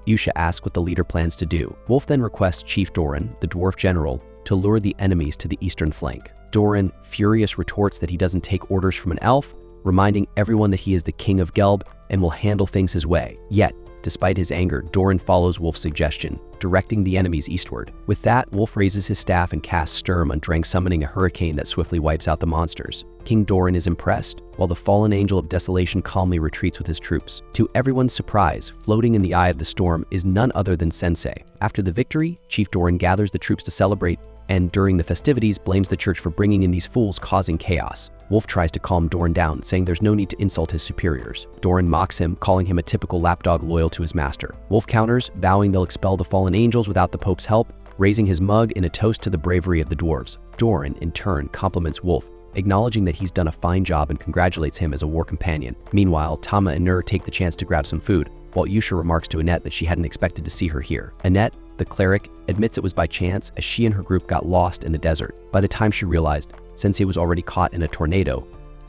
Yusha asks what the leader plans to do. Wolf then requests Chief Doran, the dwarf general, to lure the enemies to the eastern flank. Doran, furious, retorts that he doesn't take orders from an elf, reminding everyone that he is the king of Gelb and will handle things his way. Yet, despite his anger, Doran follows Wolf's suggestion, directing the enemies eastward. With that, Wolf raises his staff and casts Sturm on Drang, summoning a hurricane that swiftly wipes out the monsters. King Doran is impressed, while the fallen angel of desolation calmly retreats with his troops. To everyone's surprise, floating in the eye of the storm is none other than Sensei. After the victory, Chief Doran gathers the troops to celebrate, and during the festivities blames the church for bringing in these fools causing chaos. Wolf tries to calm Doran down, saying there's no need to insult his superiors. Doran mocks him, calling him a typical lapdog loyal to his master. Wolf counters, vowing they'll expel the fallen angels without the Pope's help, raising his mug in a toast to the bravery of the dwarves. Doran, in turn, compliments Wolf, acknowledging that he's done a fine job and congratulates him as a war companion. Meanwhile, Tama and Nur take the chance to grab some food, while Yusha remarks to Annette that she hadn't expected to see her here. Annette, the cleric, admits it was by chance as she and her group got lost in the desert. By the time she realized, Sensei was already caught in a tornado,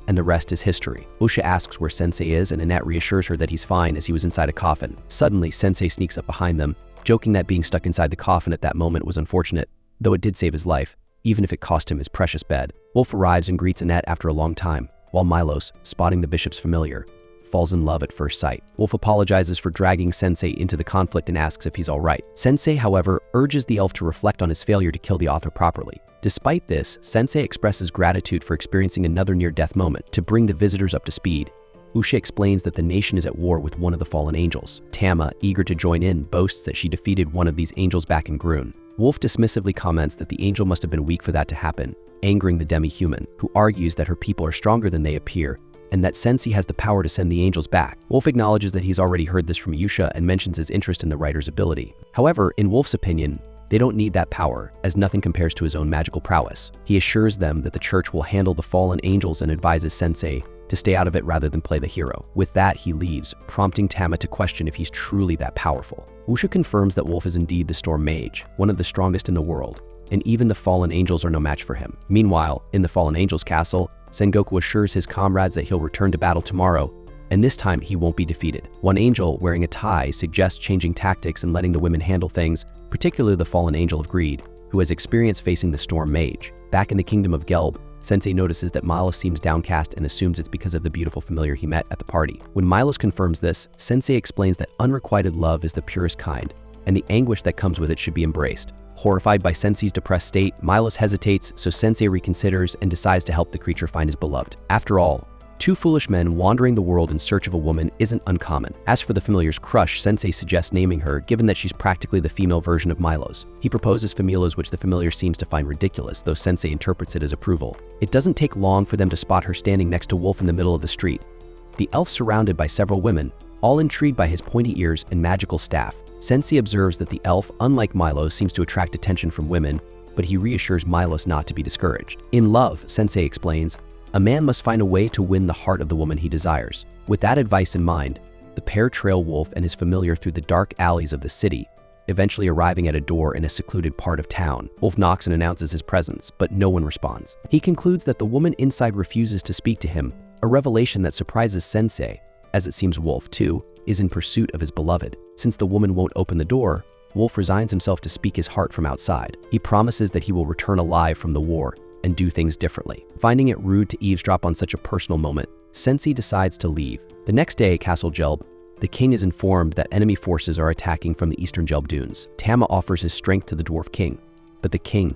and the rest is history. Osha asks where Sensei is, and Annette reassures her that he's fine as he was inside a coffin. Suddenly, Sensei sneaks up behind them, joking that being stuck inside the coffin at that moment was unfortunate, though it did save his life, even if it cost him his precious bed. Wolf arrives and greets Annette after a long time, while Milos, spotting the bishop's familiar, falls in love at first sight. Wolf apologizes for dragging Sensei into the conflict and asks if he's all right. Sensei, however, urges the elf to reflect on his failure to kill the author properly. Despite this, Sensei expresses gratitude for experiencing another near-death moment. To bring the visitors up to speed, Usha explains that the nation is at war with one of the fallen angels. Tama, eager to join in, boasts that she defeated one of these angels back in Grun. Wolf dismissively comments that the angel must have been weak for that to happen, angering the demi-human, who argues that her people are stronger than they appear, and that Sensei has the power to send the angels back. Wolf acknowledges that he's already heard this from Yusha and mentions his interest in the writer's ability. However, in Wolf's opinion, they don't need that power, as nothing compares to his own magical prowess. He assures them that the church will handle the fallen angels and advises Sensei to stay out of it rather than play the hero. With that, he leaves, prompting Tama to question if he's truly that powerful. Usha confirms that Wolf is indeed the Storm Mage, one of the strongest in the world, and even the fallen angels are no match for him. Meanwhile, in the fallen angels' castle, Sengoku assures his comrades that he'll return to battle tomorrow, and this time he won't be defeated. One angel wearing a tie suggests changing tactics and letting the women handle things, particularly the fallen angel of greed, who has experience facing the storm mage. Back in the kingdom of Gelb, Sensei notices that Milos seems downcast and assumes it's because of the beautiful familiar he met at the party. When Milos confirms this, Sensei explains that unrequited love is the purest kind, and the anguish that comes with it should be embraced. Horrified by Sensei's depressed state, Milos hesitates, so Sensei reconsiders and decides to help the creature find his beloved. After all, two foolish men wandering the world in search of a woman isn't uncommon. As for the familiar's crush, Sensei suggests naming her, given that she's practically the female version of Milos. He proposes Familas, which the familiar seems to find ridiculous, though Sensei interprets it as approval. It doesn't take long for them to spot her standing next to Wolf in the middle of the street. The elf surrounded by several women, all intrigued by his pointy ears and magical staff. Sensei observes that the elf, unlike Milos, seems to attract attention from women, but he reassures Milos not to be discouraged. In love, Sensei explains, a man must find a way to win the heart of the woman he desires. With that advice in mind, the pair trail Wolf and his familiar through the dark alleys of the city, eventually arriving at a door in a secluded part of town. Wolf knocks and announces his presence, but no one responds. He concludes that the woman inside refuses to speak to him, a revelation that surprises Sensei, as it seems Wolf, too, is in pursuit of his beloved. Since the woman won't open the door, Wolf resigns himself to speak his heart from outside. He promises that he will return alive from the war and do things differently. Finding it rude to eavesdrop on such a personal moment, Sensei decides to leave. The next day at Castle Gelb, the king is informed that enemy forces are attacking from the eastern Gelb dunes. Tama offers his strength to the dwarf king, but the king,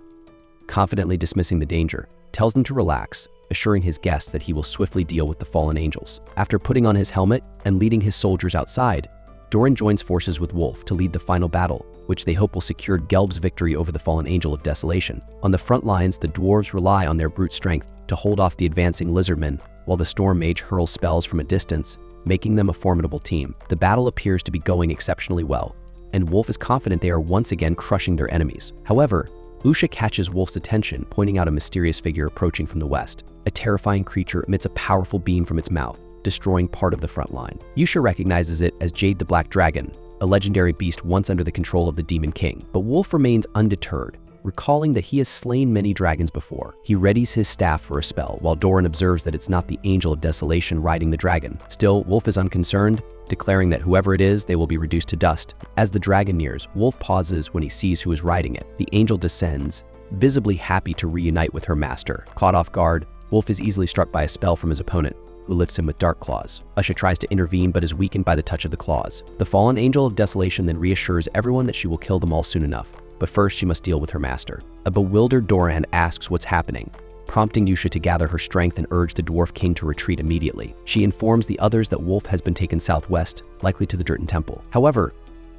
confidently dismissing the danger, tells them to relax, assuring his guests that he will swiftly deal with the fallen angels. After putting on his helmet and leading his soldiers outside, Doran joins forces with Wolf to lead the final battle, which they hope will secure Gelb's victory over the fallen angel of desolation. On the front lines, the dwarves rely on their brute strength to hold off the advancing lizardmen, while the storm mage hurls spells from a distance, making them a formidable team. The battle appears to be going exceptionally well, and Wolf is confident they are once again crushing their enemies. However, Usha catches Wolf's attention, pointing out a mysterious figure approaching from the west. A terrifying creature emits a powerful beam from its mouth, destroying part of the front line. Usha recognizes it as Jade the Black Dragon, a legendary beast once under the control of the Demon King. But Wolf remains undeterred, recalling that he has slain many dragons before. He readies his staff for a spell, while Doran observes that it's not the Angel of Desolation riding the dragon. Still, Wolf is unconcerned, declaring that whoever it is, they will be reduced to dust. As the dragon nears, Wolf pauses when he sees who is riding it. The angel descends, visibly happy to reunite with her master. Caught off guard, Wolf is easily struck by a spell from his opponent, who lifts him with dark claws. Usha tries to intervene but is weakened by the touch of the claws. The fallen angel of desolation then reassures everyone that she will kill them all soon enough, but first she must deal with her master. A bewildered Doran asks what's happening, prompting Usha to gather her strength and urge the dwarf king to retreat immediately. She informs the others that Wolf has been taken southwest, likely to the Dritten Temple. However,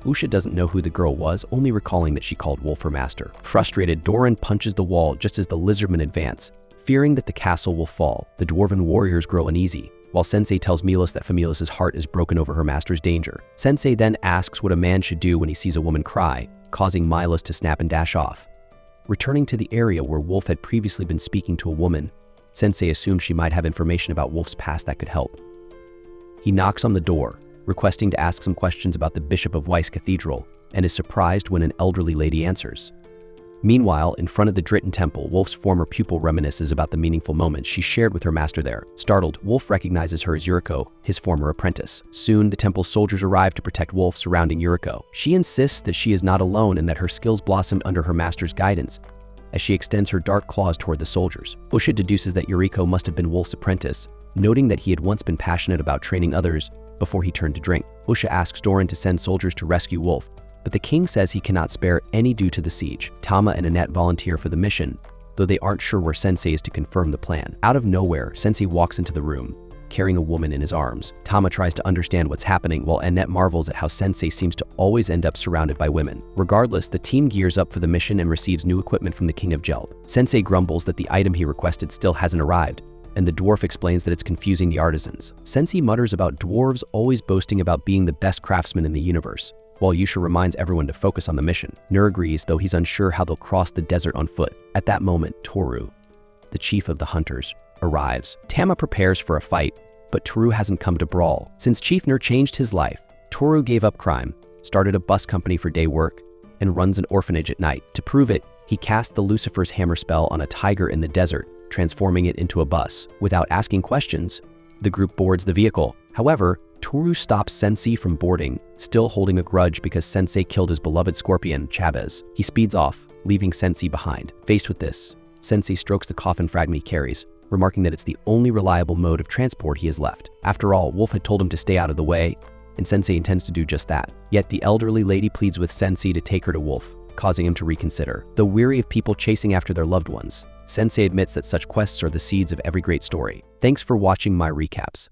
Usha doesn't know who the girl was, only recalling that she called Wolf her master. Frustrated, Doran punches the wall just as the lizardmen advance, fearing that the castle will fall. The dwarven warriors grow uneasy, while Sensei tells Milos that Familas' heart is broken over her master's danger. Sensei then asks what a man should do when he sees a woman cry, causing Milos to snap and dash off. Returning to the area where Wolf had previously been speaking to a woman, Sensei assumes she might have information about Wolf's past that could help. He knocks on the door, requesting to ask some questions about the Bishop of Weiss Cathedral, and is surprised when an elderly lady answers. Meanwhile, in front of the Dritten Temple, Wolf's former pupil reminisces about the meaningful moments she shared with her master there. Startled, Wolf recognizes her as Yuriko, his former apprentice. Soon, the temple's soldiers arrive to protect Wolf surrounding Yuriko. She insists that she is not alone and that her skills blossomed under her master's guidance, as she extends her dark claws toward the soldiers. Usha deduces that Yuriko must have been Wolf's apprentice, noting that he had once been passionate about training others before he turned to drink. Usha asks Doran to send soldiers to rescue Wolf, but the king says he cannot spare any due to the siege. Tama and Annette volunteer for the mission, though they aren't sure where Sensei is to confirm the plan. Out of nowhere, Sensei walks into the room, carrying a woman in his arms. Tama tries to understand what's happening, while Annette marvels at how Sensei seems to always end up surrounded by women. Regardless, the team gears up for the mission and receives new equipment from the King of Gelb. Sensei grumbles that the item he requested still hasn't arrived, and the dwarf explains that it's confusing the artisans. Sensei mutters about dwarves always boasting about being the best craftsmen in the universe, while Usha reminds everyone to focus on the mission. Nur agrees, though he's unsure how they'll cross the desert on foot. At that moment, Toru, the chief of the hunters, arrives. Tama prepares for a fight, but Toru hasn't come to brawl. Since Chief Nur changed his life, Toru gave up crime, started a bus company for day work, and runs an orphanage at night. To prove it, he cast the Lucifer's hammer spell on a tiger in the desert, transforming it into a bus. Without asking questions, The group boards the vehicle. However, Toru stops Sensei from boarding, still holding a grudge because Sensei killed his beloved scorpion, Chavez. He speeds off, leaving Sensei behind. Faced with this, Sensei strokes the coffin fragment he carries, remarking that it's the only reliable mode of transport he has left. After all, Wolf had told him to stay out of the way, and Sensei intends to do just that. Yet the elderly lady pleads with Sensei to take her to Wolf, causing him to reconsider. Though weary of people chasing after their loved ones, Sensei admits that such quests are the seeds of every great story. Thanks for watching my recaps.